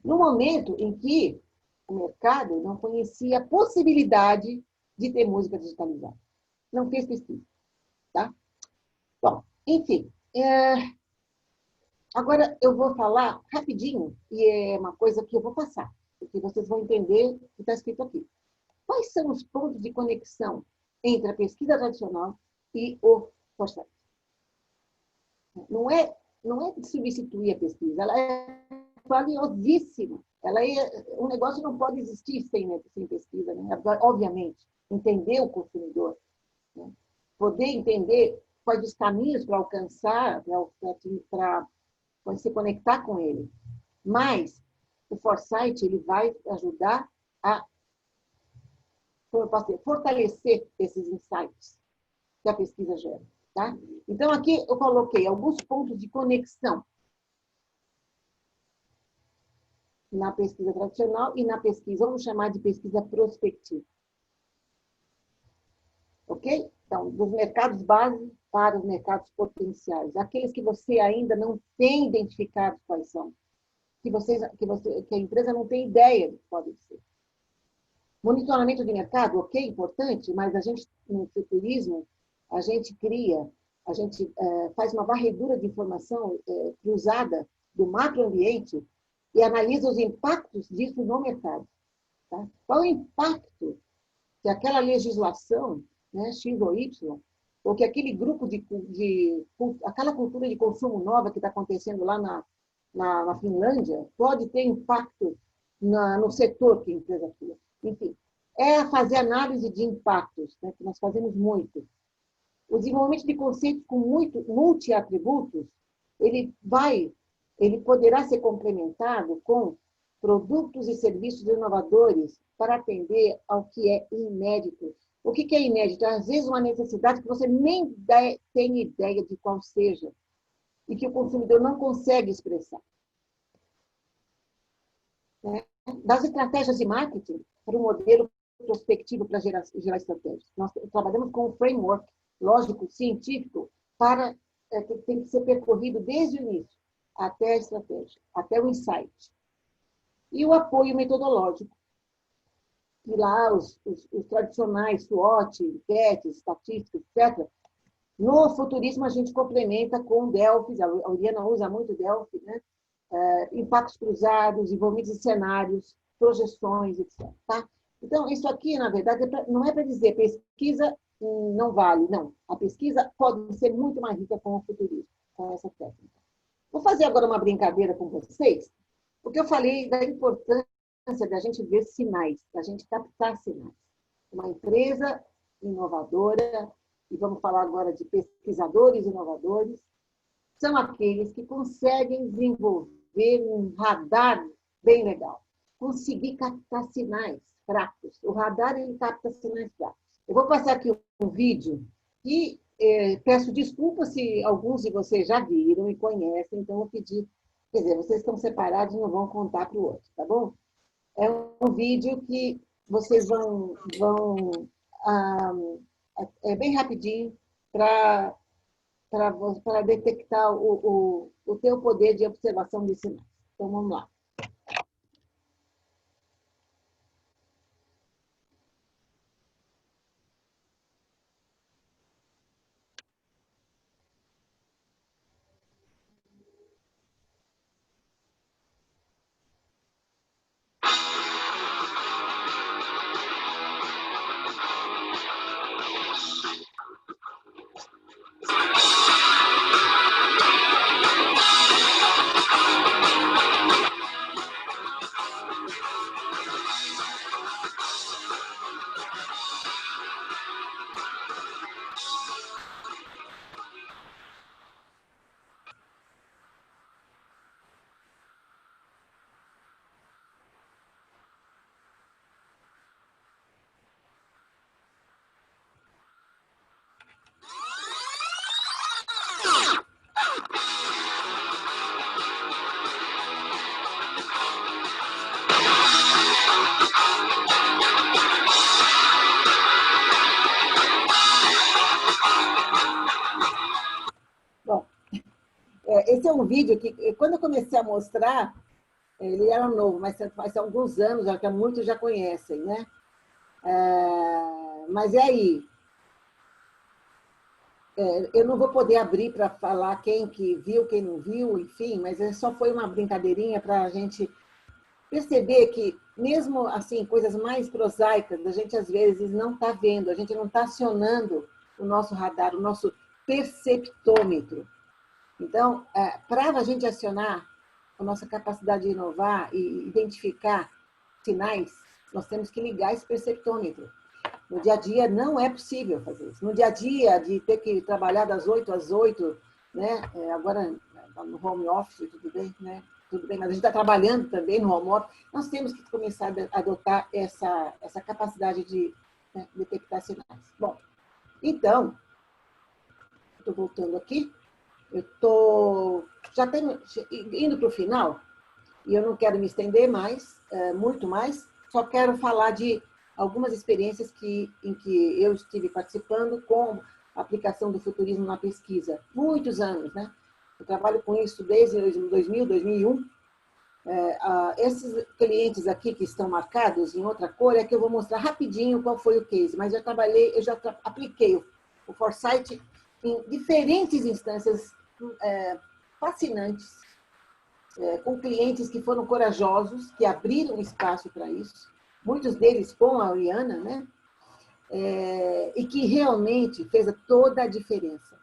No momento em que o mercado não conhecia a possibilidade de ter música digitalizada. Não fez pesquisa, tá? Bom, enfim. Agora eu vou falar rapidinho, e é uma coisa que eu vou passar, porque vocês vão entender o que está escrito aqui. Quais são os pontos de conexão entre a pesquisa tradicional e o foresight? Não é substituir a pesquisa, ela é valiosíssima. Um negócio não pode existir sem pesquisa, né? Obviamente. Entender o consumidor, né? Poder entender quais os caminhos para alcançar, para se conectar com ele. Mas o foresight ele vai ajudar a, como eu posso dizer, fortalecer esses insights que a pesquisa gera. Tá? Então, aqui eu coloquei alguns pontos de conexão na pesquisa tradicional e na pesquisa, vamos chamar de pesquisa prospectiva. Ok? Então, dos mercados base para os mercados potenciais. Aqueles que você ainda não tem identificado quais são. Que a empresa não tem ideia de que podem ser. Monitoramento de mercado, ok, importante, mas a gente, no futurismo, a gente faz uma varredura de informação cruzada do macroambiente e analisa os impactos disso no mercado. Tá? Qual é o impacto que aquela legislação, né, X ou Y, ou que aquele grupo aquela cultura de consumo nova que está acontecendo lá na Finlândia, pode ter impacto no setor que a empresa atua. Enfim, é fazer análise de impactos, né, que nós fazemos muito. O desenvolvimento de conceitos com multi-atributos, ele poderá ser complementado com produtos e serviços inovadores para atender ao que é inédito. O que é inédito? Às vezes, uma necessidade que você nem tem ideia de qual seja e que o consumidor não consegue expressar. Né? Das estratégias de marketing para o modelo prospectivo para gerar estratégias. Nós trabalhamos com um framework lógico, científico, que tem que ser percorrido desde o início até a estratégia, até o insight. E o apoio metodológico. E lá os tradicionais SWOT, enquetes, estatísticas, etc. No futurismo, a gente complementa com Delphi, a Oriana usa muito Delphi, né? Impactos cruzados, desenvolvimentos de cenários, projeções, etc. Tá? Então, isso aqui, na verdade, não é para dizer pesquisa não vale, não. A pesquisa pode ser muito mais rica com o futurismo, com essa técnica. Vou fazer agora uma brincadeira com vocês, porque eu falei da importância da gente ver sinais, da gente captar sinais. Uma empresa inovadora, e vamos falar agora de pesquisadores inovadores, são aqueles que conseguem desenvolver um radar bem legal, conseguir captar sinais fracos. O radar, ele capta sinais fracos. Eu vou passar aqui um vídeo e peço desculpas se alguns de vocês já viram e conhecem, então vou pedir, quer dizer, vocês estão separados e não vão contar para o outro, tá bom? É um vídeo que vocês vão é bem rapidinho para detectar o teu poder de observação de sinais. Então, vamos lá. Bom, esse é um vídeo que, quando eu comecei a mostrar, ele era novo, mas faz alguns anos, já que muitos já conhecem, né? Mas é aí. Eu não vou poder abrir para falar quem que viu, quem não viu, enfim, mas só foi uma brincadeirinha para a gente perceber que, mesmo assim, coisas mais prosaicas, a gente às vezes não está vendo, a gente não está acionando o nosso radar, o nosso perceptômetro. Então, para a gente acionar a nossa capacidade de inovar e identificar sinais, nós temos que ligar esse perceptômetro. No dia a dia não é possível fazer isso. No dia a dia, de ter que trabalhar das 8 às 8, né? Agora no home office, tudo bem, né? Tudo bem, mas a gente está trabalhando também no home office. Nós temos que começar a adotar essa capacidade de, né, detectar sinais. Bom, então, estou voltando aqui. Eu estou já indo para o final, e eu não quero me estender mais, muito mais, só quero falar de algumas experiências em que eu estive participando com a aplicação do futurismo na pesquisa. Muitos anos, né? Eu trabalho com isso desde 2000, 2001. Esses clientes aqui que estão marcados em outra cor é que eu vou mostrar rapidinho qual foi o case, mas eu já apliquei o Foresight em diferentes instâncias fascinantes, com clientes que foram corajosos, que abriram espaço para isso, muitos deles com a Oriana, né? E que realmente fez toda a diferença,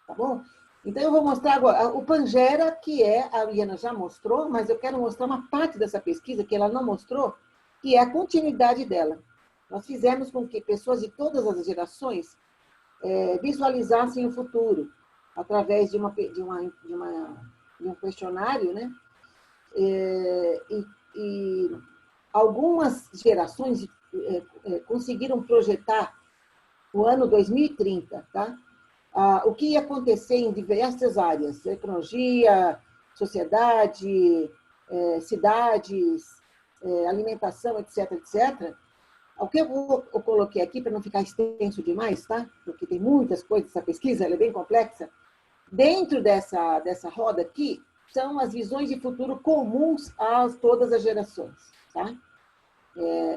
tá bom? Então, eu vou mostrar agora o Pangera, que a Oriana já mostrou, mas eu quero mostrar uma parte dessa pesquisa que ela não mostrou, que é a continuidade dela. Nós fizemos com que pessoas de todas as gerações visualizassem o futuro, através de um questionário, né? E algumas gerações conseguiram projetar o ano 2030, tá? O que ia acontecer em diversas áreas, tecnologia, sociedade, cidades, alimentação, etc., etc. O que eu coloquei aqui, para não ficar extenso demais, tá? Porque tem muitas coisas, essa pesquisa ela é bem complexa. Dentro dessa roda aqui, são as visões de futuro comuns a todas as gerações, tá?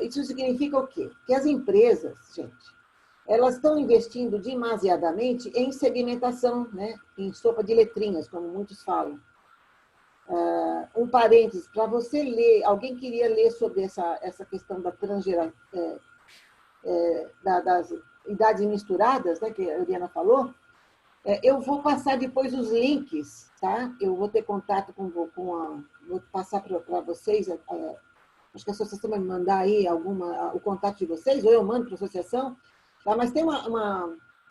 Isso significa o quê? Que as empresas, gente, elas estão investindo demasiadamente em segmentação, né? Em sopa de letrinhas, como muitos falam. Um parênteses, para você ler, alguém queria ler sobre essa questão da das idades misturadas, né, que a Oriana falou. Eu vou passar depois os links, tá? Eu vou ter contato vou passar para vocês, acho que a associação vai me mandar aí o contato de vocês, ou eu mando para a associação, tá? Mas tem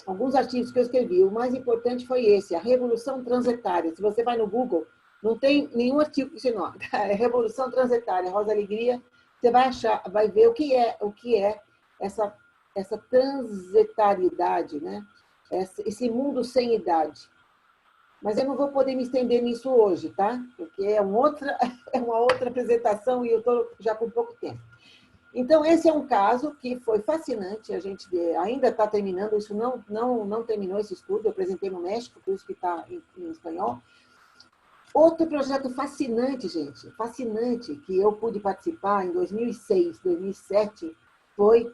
alguns artigos que eu escrevi. O mais importante foi esse, a Revolução Transetária. Se você vai no Google, não tem nenhum artigo com esse nome, tá? É Revolução Transetária, Rosa Alegria. Você vai achar, vai ver o que é essa transetariedade, né? Esse mundo sem idade. Mas eu não vou poder me estender nisso hoje, tá? Porque é uma outra apresentação e eu estou já com pouco tempo. Então, esse é um caso que foi fascinante, a gente ainda está terminando, isso não terminou esse estudo, eu apresentei no México, por isso que está em espanhol. Outro projeto fascinante, gente, fascinante, que eu pude participar em 2006, 2007, foi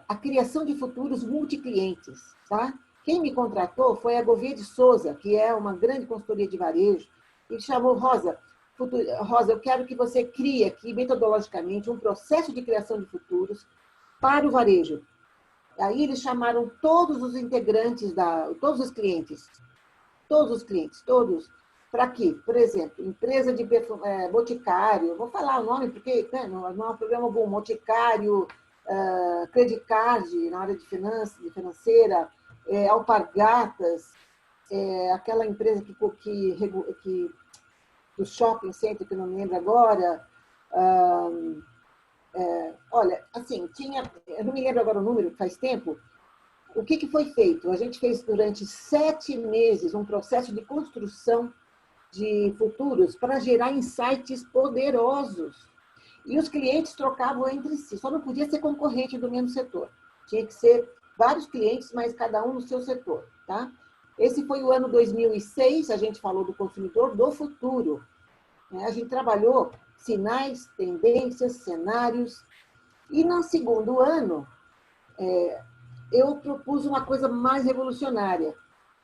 a criação de futuros multiclientes, tá? Quem me contratou foi a Gouveia de Souza, que é uma grande consultoria de varejo, e chamou Rosa, eu quero que você crie aqui, metodologicamente, um processo de criação de futuros para o varejo. Aí eles chamaram todos os integrantes, todos os clientes, para quê? Por exemplo, empresa de Boticário, vou falar o nome porque né, não é um programa bom, Boticário, Credit Card na área de financeira, Alpargatas, aquela empresa do shopping center, que eu não me lembro agora. Olha, assim, eu não me lembro agora o número, faz tempo. O que foi feito? A gente fez durante 7 meses um processo de construção de futuros para gerar insights poderosos. E os clientes trocavam entre si, só não podia ser concorrente do mesmo setor. Tinha que ser vários clientes, mas cada um no seu setor. Tá? Esse foi o ano 2006, a gente falou do consumidor do futuro. A gente trabalhou sinais, tendências, cenários. E no segundo ano, eu propus uma coisa mais revolucionária,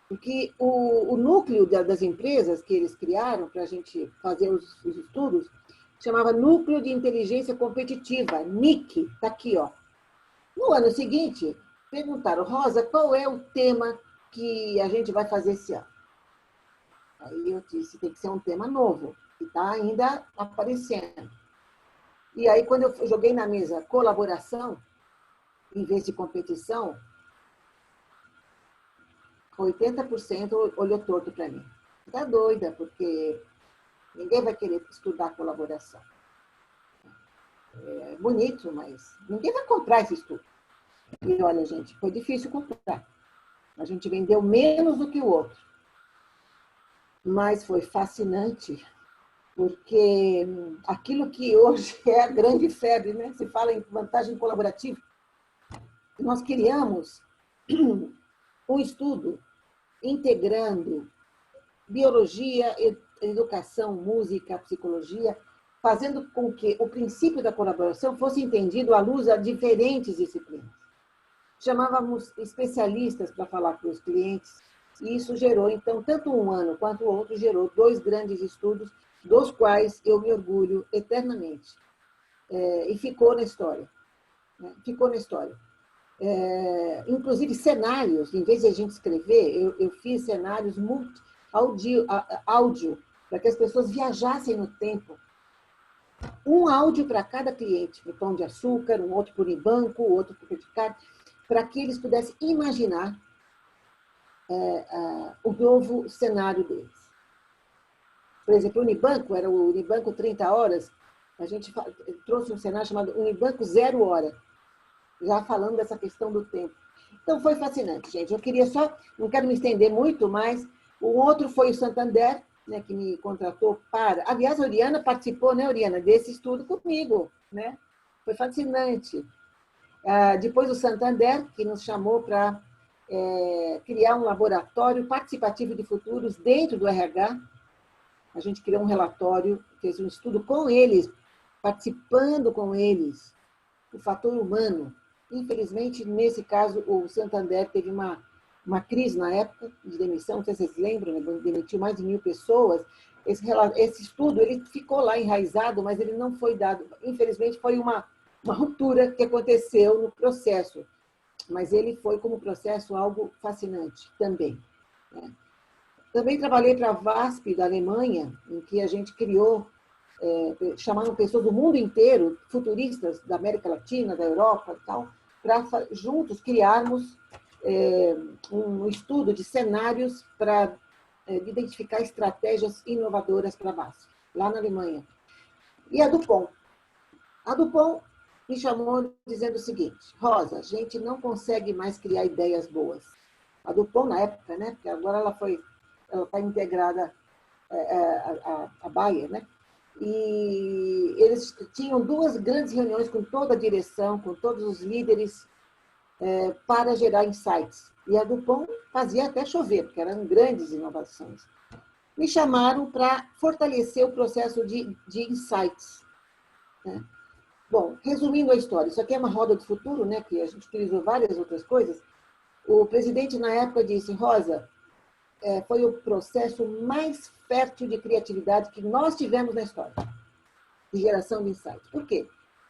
porque o núcleo das empresas que eles criaram para a gente fazer os estudos chamava Núcleo de Inteligência Competitiva, NIC, está aqui, ó. No ano seguinte, perguntaram, Rosa, qual é o tema que a gente vai fazer esse ano? Aí eu disse, tem que ser um tema novo, que está ainda aparecendo. E aí, quando eu joguei na mesa colaboração, em vez de competição, 80% olhou torto para mim. Está doida, porque ninguém vai querer estudar colaboração. É bonito, mas ninguém vai comprar esse estudo. E olha, gente, foi difícil comprar. A gente vendeu menos do que o outro. Mas foi fascinante, porque aquilo que hoje é a grande febre, né? Se fala em vantagem colaborativa, nós criamos um estudo integrando biologia, educação, música, psicologia, fazendo com que o princípio da colaboração fosse entendido à luz de diferentes disciplinas. Chamávamos especialistas para falar com os clientes, e isso gerou, então, tanto um ano quanto o outro, gerou 2 grandes estudos, dos quais eu me orgulho eternamente. E ficou na história. Ficou na história. Inclusive cenários, em vez de a gente escrever, eu fiz cenários áudio, para que as pessoas viajassem no tempo. Um áudio para cada cliente, para o Pão de Açúcar, um outro para o Unibanco, outro para o Credit Card, para que eles pudessem imaginar o novo cenário deles. Por exemplo, o Unibanco, era o Unibanco 30 horas, a gente trouxe um cenário chamado Unibanco 0 hora, já falando dessa questão do tempo. Então, foi fascinante, gente. Eu queria só, não quero me estender muito, mas o outro foi o Santander, né, que me contratou para... Aliás, a Oriana participou, né, Oriana, desse estudo comigo, né? Foi fascinante. Depois o Santander, que nos chamou para criar um laboratório participativo de futuros dentro do RH. A gente criou um relatório, fez um estudo com eles, participando com eles, o fator humano. Infelizmente, nesse caso, o Santander teve uma crise na época de demissão, não sei se vocês lembram, né? Demitiu mais de 1.000 pessoas. Esse estudo ele ficou lá enraizado, mas ele não foi dado. Infelizmente, foi uma ruptura que aconteceu no processo, mas ele foi, como processo, algo fascinante também. Né? Também trabalhei para a VASP da Alemanha, em que a gente criou, chamaram pessoas do mundo inteiro, futuristas da América Latina, da Europa e tal, para juntos criarmos um estudo de cenários para identificar estratégias inovadoras para a VASP, lá na Alemanha. E a Dupont. A Dupont me chamou dizendo o seguinte, Rosa, a gente não consegue mais criar ideias boas. A Dupont, na época, né, porque agora ela está integrada à Bayer, né? E eles tinham 2 grandes reuniões com toda a direção, com todos os líderes, para gerar insights. E a Dupont fazia até chover, porque eram grandes inovações. Me chamaram para fortalecer o processo de insights. Né? Bom, resumindo a história, isso aqui é uma roda do futuro, né, que a gente utilizou várias outras coisas. O presidente, na época, disse, Rosa, foi o processo mais fértil de criatividade que nós tivemos na história, de geração de insights. Por quê?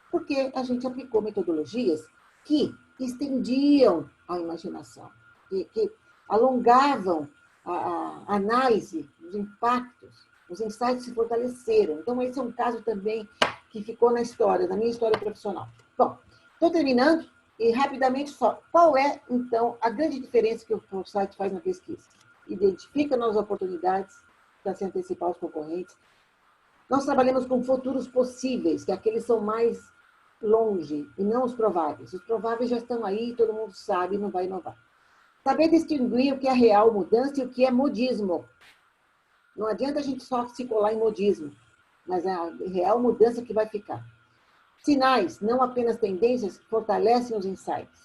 Porque a gente aplicou metodologias que estendiam a imaginação, que alongavam a análise dos impactos, os insights se fortaleceram. Então, esse é um caso também que ficou na história, na minha história profissional. Bom, estou terminando e rapidamente só. Qual é, então, a grande diferença que o Foresight faz na pesquisa? Identifica novas oportunidades para se antecipar aos concorrentes. Nós trabalhamos com futuros possíveis, que aqueles são mais longe, e não os prováveis. Os prováveis já estão aí, todo mundo sabe, não vai inovar. Saber distinguir o que é real mudança e o que é modismo. Não adianta a gente só se colar em modismo, mas é a real mudança que vai ficar. Sinais, não apenas tendências, fortalecem os insights.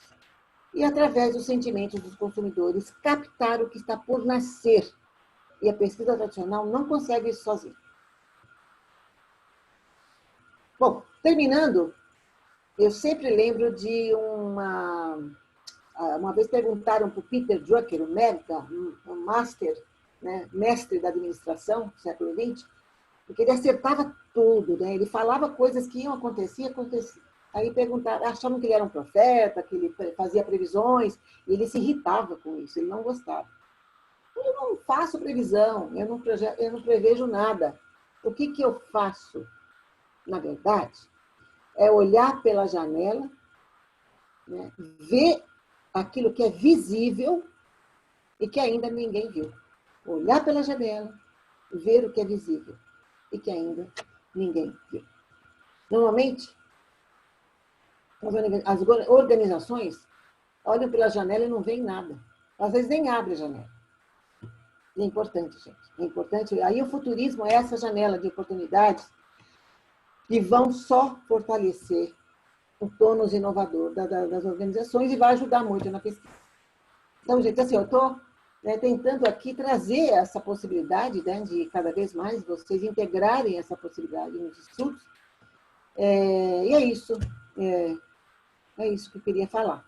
E, através dos sentimentos dos consumidores, captar o que está por nascer. E a pesquisa tradicional não consegue isso sozinha. Bom, terminando, eu sempre lembro de uma vez perguntaram para o Peter Drucker, um master, né, mestre da administração do século XX, porque ele acertava tudo, né? Ele falava coisas que iam acontecer. Aí perguntaram, achavam que ele era um profeta, que ele fazia previsões, e ele se irritava com isso, ele não gostava. Eu não faço previsão, eu não prevejo nada. O que eu faço, na verdade, é olhar pela janela, né, ver aquilo que é visível e que ainda ninguém viu. Olhar pela janela, ver o que é visível e que ainda ninguém viu. Normalmente, as organizações olham pela janela e não veem nada. Às vezes nem abrem a janela. E é importante, gente. É importante. Aí o futurismo é essa janela de oportunidades que vão só fortalecer o tônus inovador das organizações e vai ajudar muito na pesquisa. Então, gente, assim, eu estou tentando aqui trazer essa possibilidade, né, de cada vez mais vocês integrarem essa possibilidade nos estudos. E é isso. É isso que eu queria falar.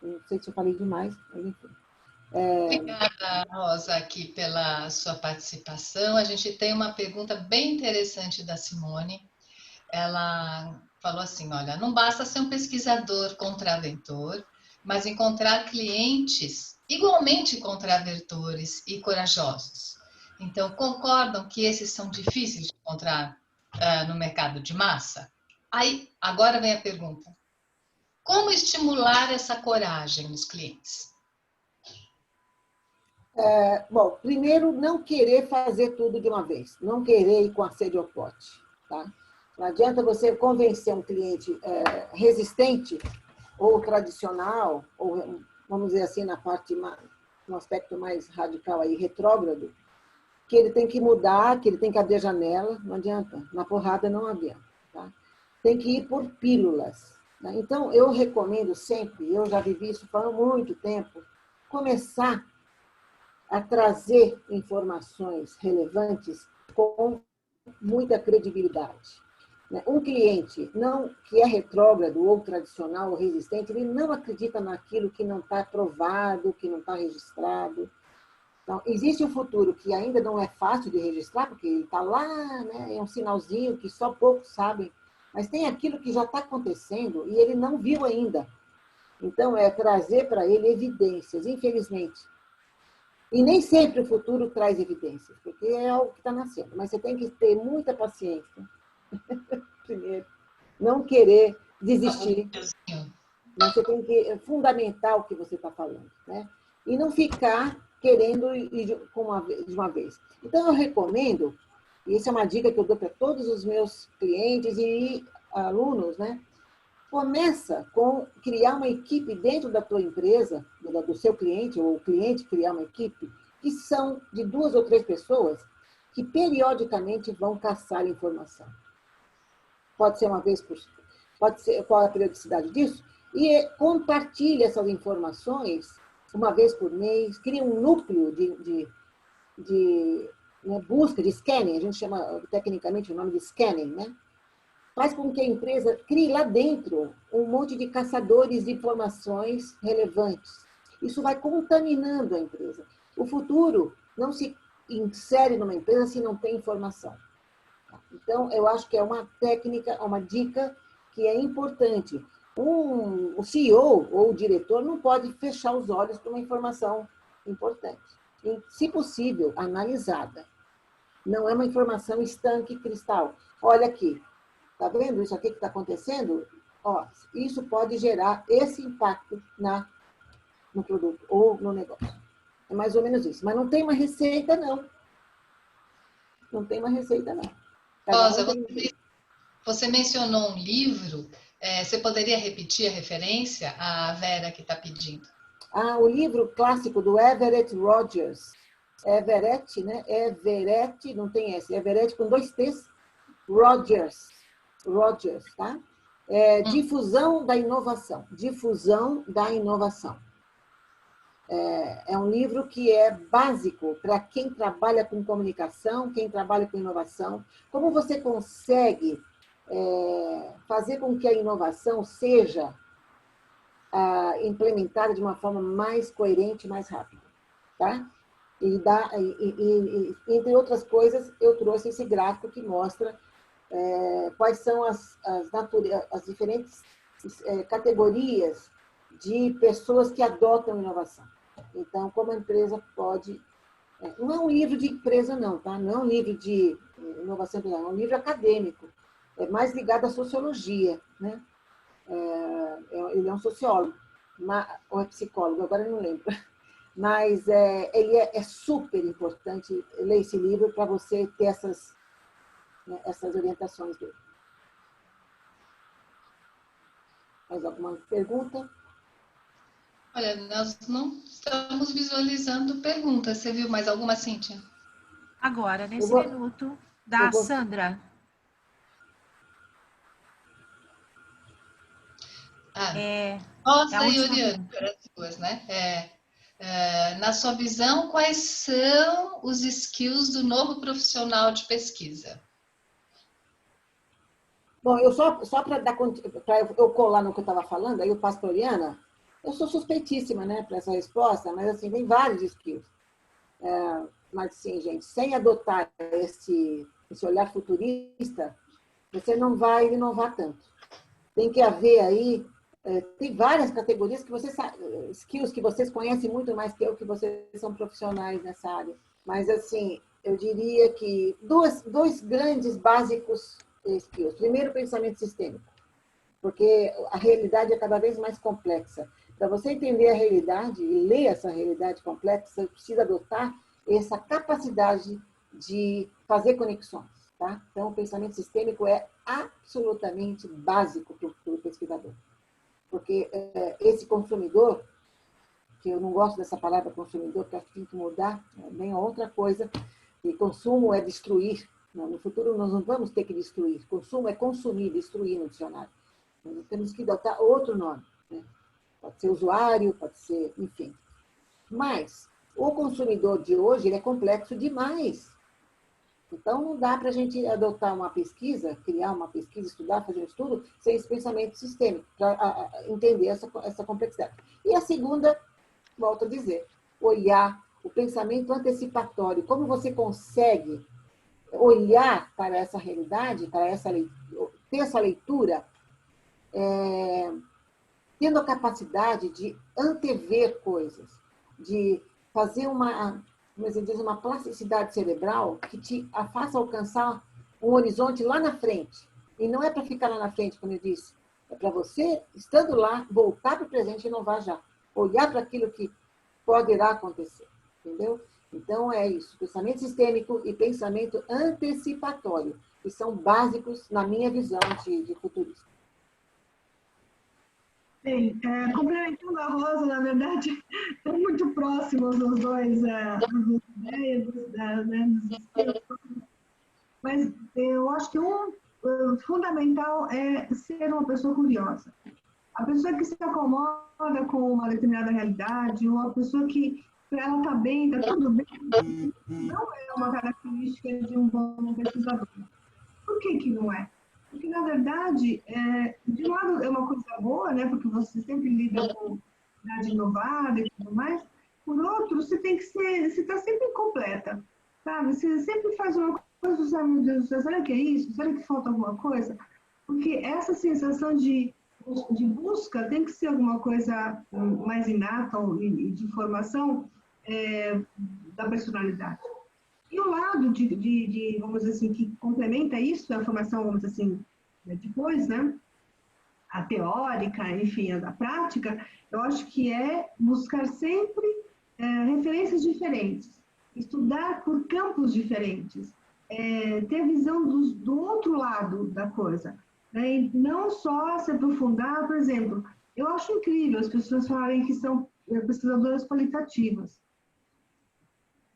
Não sei se eu falei demais, mas enfim. Obrigada, Rosa, aqui pela sua participação. A gente tem uma pergunta bem interessante da Simone. Ela falou assim, olha, não basta ser um pesquisador contraventor, mas encontrar clientes igualmente contraventores e corajosos. Então, concordam que esses são difíceis de encontrar no mercado de massa? Aí, agora vem a pergunta. Como estimular essa coragem nos clientes? Bom, primeiro, não querer fazer tudo de uma vez. Não querer ir com a sede ao pote. Tá? Não adianta você convencer um cliente resistente ou tradicional, ou, vamos dizer assim, no aspecto mais radical, aí, retrógrado, que ele tem que mudar, que ele tem que abrir a janela. Não adianta. Na porrada não adianta. Tá? Tem que ir por pílulas. Tá? Então, eu recomendo sempre, eu já vivi isso há muito tempo, começar a trazer informações relevantes com muita credibilidade. Um cliente que é retrógrado ou tradicional ou resistente, ele não acredita naquilo que não está provado, que não está registrado. Então, existe um futuro que ainda não é fácil de registrar, porque ele está lá, né, é um sinalzinho que só poucos sabem, mas tem aquilo que já está acontecendo e ele não viu ainda. Então, é trazer para ele evidências, infelizmente. E nem sempre o futuro traz evidências, porque é algo que está nascendo. Mas você tem que ter muita paciência. Primeiro, não querer desistir. Mas você tem que fundamentar o que você está falando, né? E não ficar querendo ir de uma vez. Então, eu recomendo, e essa é uma dica que eu dou para todos os meus clientes e alunos, né? Começa com criar uma equipe dentro da tua empresa, do seu cliente, ou o cliente criar uma equipe, que são de 2 ou 3 pessoas que periodicamente vão caçar informação. Pode ser uma vez por... Pode ser, qual é a periodicidade disso? E compartilha essas informações uma vez por mês, cria um núcleo de busca, de scanning, a gente chama tecnicamente o nome de scanning, né? Faz com que a empresa crie lá dentro um monte de caçadores de informações relevantes. Isso vai contaminando a empresa. O futuro não se insere numa empresa se não tem informação. Então, eu acho que é uma técnica, uma dica que é importante. O CEO ou o diretor não pode fechar os olhos para uma informação importante. se possível, analisada. Não é uma informação estanque cristal. Olha aqui, tá vendo isso aqui que está acontecendo? Ó, isso pode gerar esse impacto no produto ou no negócio. É mais ou menos isso. Mas não tem uma receita, não. Não tem uma receita, não. Rosa, você mencionou um livro. Você poderia repetir a referência? A Vera que está pedindo. O livro clássico do Everett Rogers. Everett, né? Everett, não tem S. Everett com 2 T's. Rogers, tá? Difusão da inovação. Difusão da inovação. É um livro que é básico para quem trabalha com comunicação, quem trabalha com inovação. Como você consegue fazer com que a inovação seja implementada de uma forma mais coerente, mais rápida, tá? E entre outras coisas, eu trouxe esse gráfico que mostra quais são as diferentes categorias de pessoas que adotam inovação. Então, como a empresa pode... não é um livro de empresa, não, tá? Não é um livro de inovação, não. É um livro acadêmico. É mais ligado à sociologia, né? Ele é um sociólogo, ou é psicólogo, agora eu não lembro. Mas ele é super importante ler esse livro para você ter essas orientações dele. Mais alguma pergunta? Olha, nós não estamos visualizando perguntas. Você viu mais alguma, Cíntia? Agora, nesse minuto, da Sandra. Rosa e Oriana, as duas, né? Na sua visão, quais são os skills do novo profissional de pesquisa? Bom, eu só para eu colar no que eu estava falando, aí eu passo para a Oriana. Eu sou suspeitíssima, né, para essa resposta, mas assim, tem vários skills. Mas sim, gente, sem adotar esse olhar futurista, você não vai inovar tanto. Tem que haver aí, tem várias categorias que vocês skills que vocês conhecem muito mais que eu, que vocês são profissionais nessa área. Mas assim, eu diria que dois grandes básicos skills. Primeiro, pensamento sistêmico, porque a realidade é cada vez mais complexa. Para você entender a realidade e ler essa realidade complexa, você precisa adotar essa capacidade de fazer conexões, tá? Então, o pensamento sistêmico é absolutamente básico para o pesquisador. Porque esse consumidor, que eu não gosto dessa palavra consumidor, porque acho que tem que mudar, bem outra coisa, e consumo é destruir. No futuro, nós não vamos ter que destruir. Consumo é consumir, destruir no dicionário. Nós temos que adotar outro nome, né? Pode ser usuário, pode ser, enfim. Mas o consumidor de hoje ele é complexo demais. Então, não dá para a gente adotar uma pesquisa, criar uma pesquisa, estudar, fazer um estudo, sem esse pensamento sistêmico, para entender essa complexidade. E a segunda, volto a dizer, olhar o pensamento antecipatório. Como você consegue olhar para essa realidade, ter essa leitura, tendo a capacidade de antever coisas, de fazer uma plasticidade cerebral que te faça alcançar um horizonte lá na frente. E não é para ficar lá na frente, como eu disse, é para você, estando lá, voltar para o presente e inovar já. Olhar para aquilo que poderá acontecer, entendeu? Então, é isso, pensamento sistêmico e pensamento antecipatório, que são básicos na minha visão de futurista. Bem, complementando a Rosa, na verdade, estão muito próximos os dois, das ideias, mas eu acho que fundamental é ser uma pessoa curiosa. A pessoa que se acomoda com uma determinada realidade, ou a pessoa que para ela está bem, está tudo bem, não é uma característica de um bom pesquisador. Por que não é? Porque, na verdade, de um lado é uma coisa boa, né? Porque você sempre lida com idade inovada e tudo mais. Por outro, você está sempre incompleta, sabe? Você sempre faz uma coisa, você sabe, meu Deus, será que é isso? Será que falta alguma coisa? Porque essa sensação de busca tem que ser alguma coisa mais inata e de formação da personalidade. E o lado vamos dizer assim, que complementa isso, a formação, vamos dizer assim, depois, né? A teórica, enfim, a da prática, eu acho que é buscar sempre referências diferentes, estudar por campos diferentes, ter a visão do outro lado da coisa, né? E não só se aprofundar, por exemplo, eu acho incrível as pessoas falarem que são pesquisadoras qualitativas,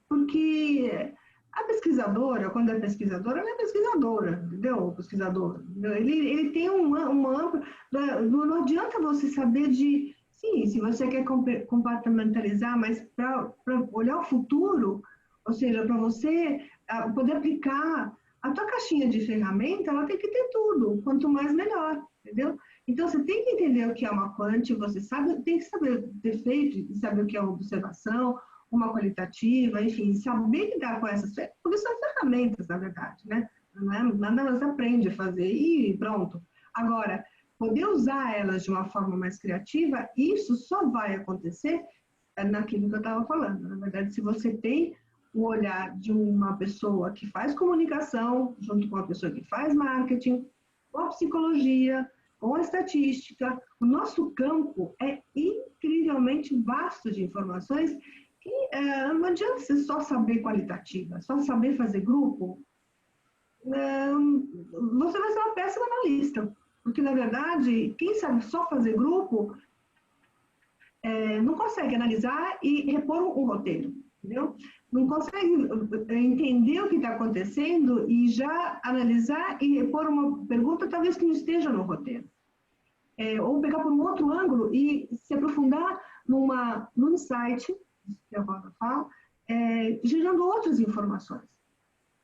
porque a pesquisadora, quando é pesquisadora, ela é pesquisadora, entendeu? O pesquisador. Ele tem uma ampla... Não adianta você saber de... Sim, se você quer compartimentalizar, mas para olhar o futuro, ou seja, para você poder aplicar a tua caixinha de ferramenta, ela tem que ter tudo. Quanto mais, melhor, entendeu? Então, você tem que entender o que é uma quant, você tem que saber defeito, saber o que é uma observação, uma qualitativa, enfim, saber lidar com essas, porque são ferramentas, na verdade, né? Não é, nada mais aprende a fazer e pronto. Agora, poder usar elas de uma forma mais criativa, isso só vai acontecer naquilo que eu estava falando. Na verdade, se você tem o olhar de uma pessoa que faz comunicação, junto com uma pessoa que faz marketing, com a psicologia, com a estatística, o nosso campo é incrivelmente vasto de informações. E não adianta você só saber qualitativa, só saber fazer grupo, você vai ser uma péssima analista, porque, na verdade, quem sabe só fazer grupo não consegue analisar e repor um roteiro, entendeu? Não consegue entender o que está acontecendo e já analisar e repor uma pergunta talvez que não esteja no roteiro. Ou pegar por um outro ângulo e se aprofundar num insight, que eu falo, gerando outras informações.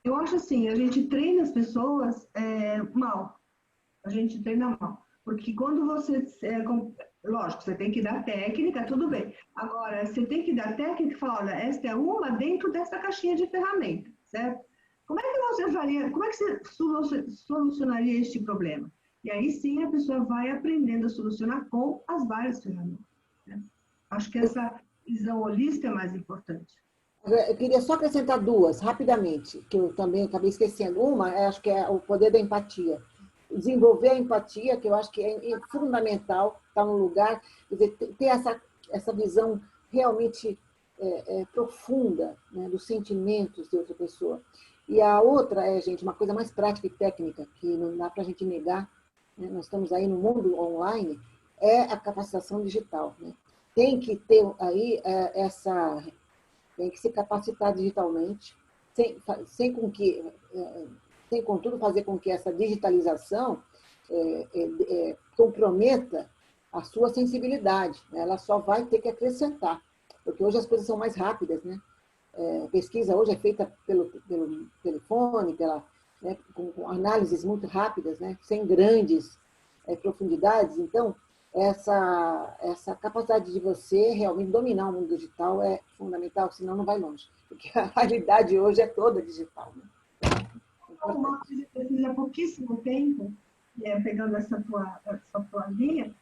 Eu acho assim, a gente treina as pessoas mal. A gente treina mal. Porque quando você... lógico, você tem que dar técnica, tudo bem. Agora, você tem que dar técnica e falar, olha, esta é uma dentro dessa caixinha de ferramenta, certo? Como é que você faria, como é que você solucionaria este problema? E aí sim a pessoa vai aprendendo a solucionar com as várias ferramentas, né? Acho que essa visão holística é mais importante. Eu queria só acrescentar duas, rapidamente, que eu também acabei esquecendo. Uma, acho que é o poder da empatia. Desenvolver a empatia, que eu acho que é fundamental, estar no lugar, quer dizer, ter essa visão realmente profunda, né, dos sentimentos de outra pessoa. E a outra gente, uma coisa mais prática e técnica, que não dá para a gente negar, né, nós estamos aí no mundo online, é a capacitação digital, né? Tem que ter aí tem que se capacitar digitalmente, sem contudo fazer com que essa digitalização comprometa a sua sensibilidade, né? Ela só vai ter que acrescentar, porque hoje as coisas são mais rápidas, né? A pesquisa hoje é feita pelo telefone, né, com análises muito rápidas, né? Sem grandes profundidades. Então, essa capacidade de você realmente dominar o mundo digital é fundamental, senão não vai longe, porque a realidade hoje é toda digital, né? Uma coisa que eu fiz há pouquíssimo tempo, pegando essa tua linha,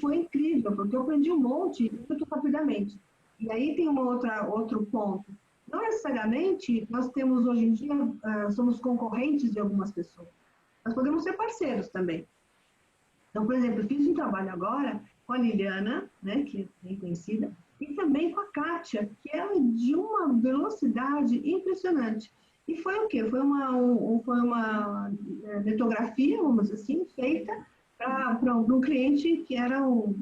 foi incrível, porque eu aprendi um monte muito rapidamente. E aí tem outro ponto. Não necessariamente nós temos hoje em dia, somos concorrentes de algumas pessoas. Nós podemos ser parceiros também. Então, por exemplo, eu fiz um trabalho agora com a Liliana, né, que é bem conhecida, e também com a Kátia, que é de uma velocidade impressionante. E foi o quê? Foi uma litografia, vamos dizer assim, feita para um cliente que era um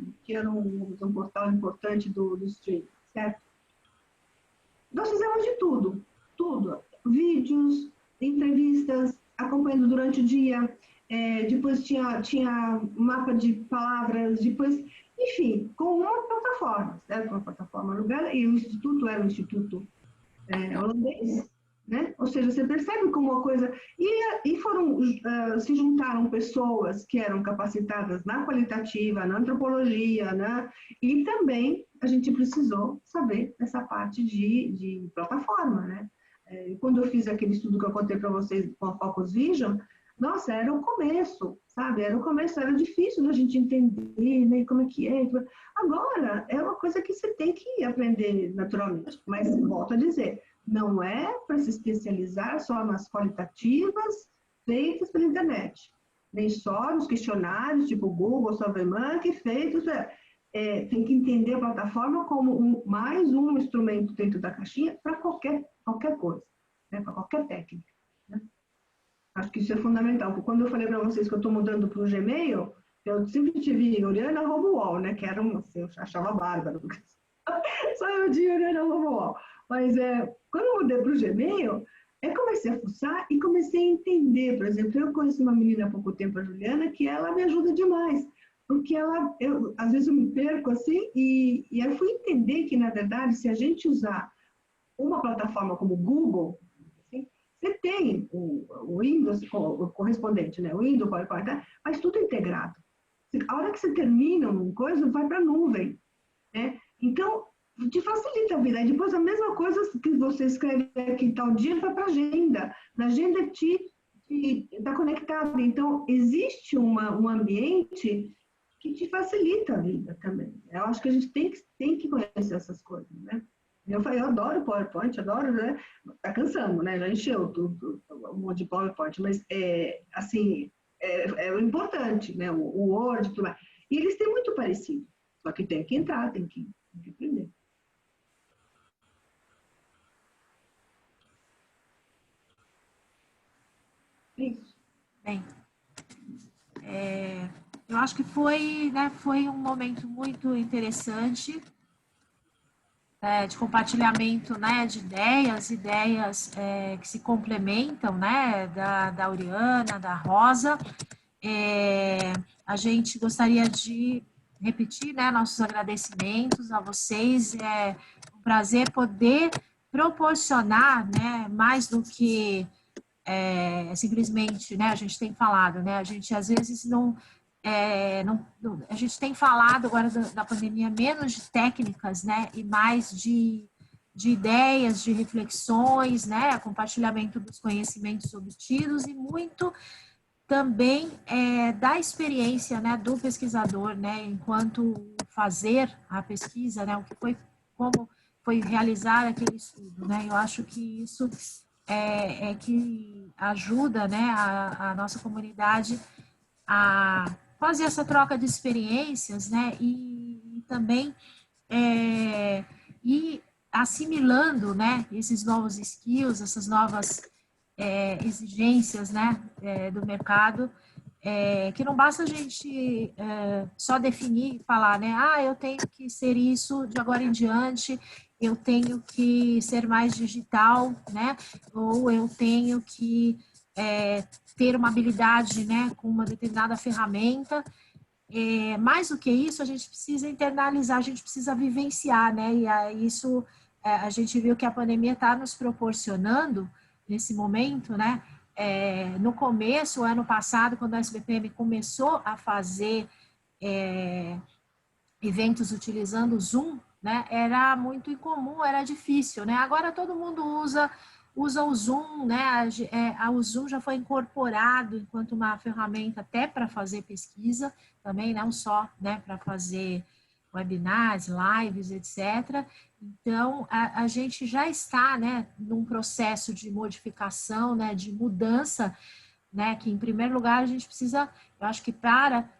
portal importante do streaming, certo? Nós fizemos de tudo. Vídeos, entrevistas, acompanhando durante o dia, depois tinha mapa de palavras, depois, enfim, com uma plataforma, certo? Uma plataforma alugada, e o instituto era um instituto holandês, né? Ou seja, você percebe como uma coisa... E se juntaram pessoas que eram capacitadas na qualitativa, na antropologia, né? E também a gente precisou saber essa parte de plataforma, né? Quando eu fiz aquele estudo que eu contei para vocês com a Focus Vision, nossa, era o começo, sabe? Era o começo, era difícil da gente entender, né? Como é que é. Agora, é uma coisa que você tem que aprender naturalmente. Mas, volto a dizer, não é para se especializar só nas qualitativas feitas pela internet. Nem só nos questionários, tipo Google, SurveyMonkey, feitos... tem que entender a plataforma como mais um instrumento dentro da caixinha para qualquer coisa, né? Para qualquer técnica. Né? Acho que isso é fundamental, porque quando eu falei para vocês que eu estou mudando para o Gmail, eu sempre tive Oriana Roboal, né? Que era uma, assim, eu achava bárbaro. Só eu de Oriana Roboal. Mas quando eu mudei para o Gmail, eu comecei a fuçar e comecei a entender. Por exemplo, eu conheci uma menina há pouco tempo, a Juliana, que ela me ajuda demais. Porque às vezes eu me perco assim, e eu fui entender que, na verdade, se a gente usar uma plataforma como o Google, assim, você tem o Windows, o correspondente, né? O Windows, PowerPoint, né? Mas tudo integrado. A hora que você termina uma coisa, vai para a nuvem. Né? Então, te facilita a vida. E depois, a mesma coisa que você escreve aqui tal dia, vai para a agenda. Na agenda está conectado. Então, existe um ambiente que te facilita a vida também. Eu acho que a gente tem que conhecer essas coisas, né? Eu adoro PowerPoint, adoro, né? Tá cansando, né? Já encheu um monte de PowerPoint, mas assim, é importante, né? O Word, tudo mais. E eles têm muito parecido, só que tem que entrar, tem que aprender. Isso. Bem, eu acho que foi um momento muito interessante de compartilhamento, né, de ideias que se complementam, né, da Oriana, da Rosa. A gente gostaria de repetir, né, nossos agradecimentos a vocês. É um prazer poder proporcionar, né, mais do que simplesmente, né, a gente tem falado, né, a gente às vezes a gente tem falado agora da pandemia menos de técnicas, né, e mais de ideias, de reflexões, né, compartilhamento dos conhecimentos obtidos e muito também da experiência, né, do pesquisador, né, enquanto fazer a pesquisa, né, como foi realizar aquele estudo, né, eu acho que isso que ajuda, né, a nossa comunidade a fazer essa troca de experiências, né, e também ir assimilando, né, esses novos skills, essas novas exigências, né, do mercado, que não basta a gente só definir e falar, né, eu tenho que ser isso de agora em diante, eu tenho que ser mais digital, né, ou eu tenho que ter uma habilidade, né, com uma determinada ferramenta. Mais do que isso, a gente precisa internalizar, a gente precisa vivenciar, né, e isso a gente viu que a pandemia está nos proporcionando nesse momento, né, no começo, ano passado, quando a SBPM começou a fazer eventos utilizando o Zoom, né, era muito incomum, era difícil, né, agora todo mundo usa o Zoom, né, o Zoom já foi incorporado enquanto uma ferramenta até para fazer pesquisa, também não só, né, para fazer webinars, lives, etc. Então, a gente já está, né, num processo de modificação, né, de mudança, né, que em primeiro lugar a gente precisa, eu acho que para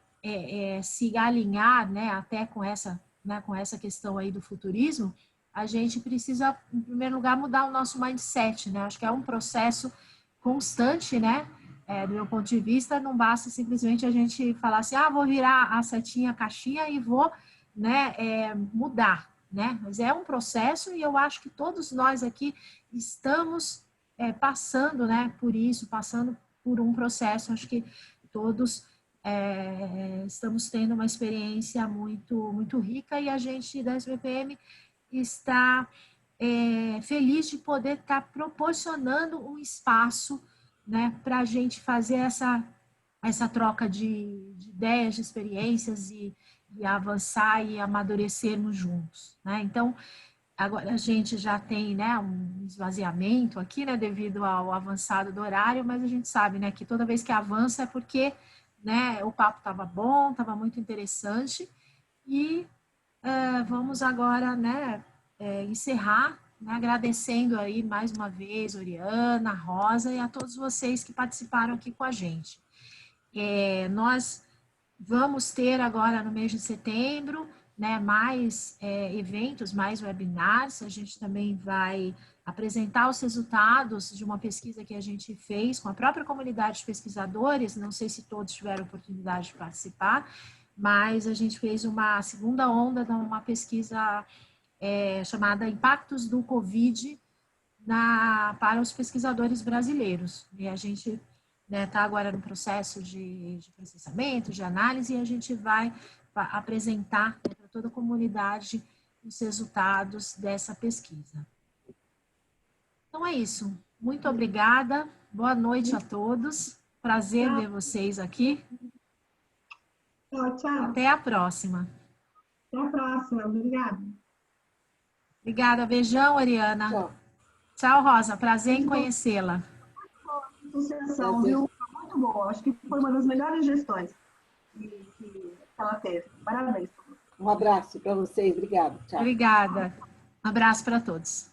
se alinhar, né, até com essa questão aí do futurismo, a gente precisa, em primeiro lugar, mudar o nosso mindset, né, acho que é um processo constante, né, do meu ponto de vista, não basta simplesmente a gente falar assim, vou virar a setinha, a caixinha e vou, né, mudar, né, mas é um processo e eu acho que todos nós aqui estamos passando, né, por isso, passando por um processo, acho que todos estamos tendo uma experiência muito, muito rica e a gente da SBPM está feliz de poder estar proporcionando um espaço, né, para a gente fazer essa troca de ideias, de experiências e avançar e amadurecermos juntos, né? Então, Agora a gente já tem, né, um esvaziamento aqui, né, devido ao avançado do horário, mas a gente sabe, né, que toda vez que avança é porque, né, o papo estava bom, estava muito interessante. E vamos agora, né, encerrar, né, agradecendo aí mais uma vez, Oriana, Rosa e a todos vocês que participaram aqui com a gente. Nós vamos ter agora no mês de setembro, né, mais eventos, mais webinars. A gente também vai apresentar os resultados de uma pesquisa que a gente fez com a própria comunidade de pesquisadores. Não sei se todos tiveram oportunidade de participar, mas a gente fez uma segunda onda de uma pesquisa chamada Impactos do Covid para os pesquisadores brasileiros. E a gente está agora no processo de processamento, de análise, e a gente vai apresentar para toda a comunidade os resultados dessa pesquisa. Então é isso. Muito obrigada. Boa noite a todos. Prazer ver vocês aqui. Tchau, tchau. Até a próxima. Até a próxima. Obrigada. Obrigada. Beijão, Oriana. Tchau. Tchau, Rosa. Prazer em conhecê-la. Sucessão, viu? Muito boa. Acho que foi uma das melhores gestões que ela teve. Parabéns. Um abraço para vocês. Obrigada. Tchau. Obrigada. Um abraço para todos.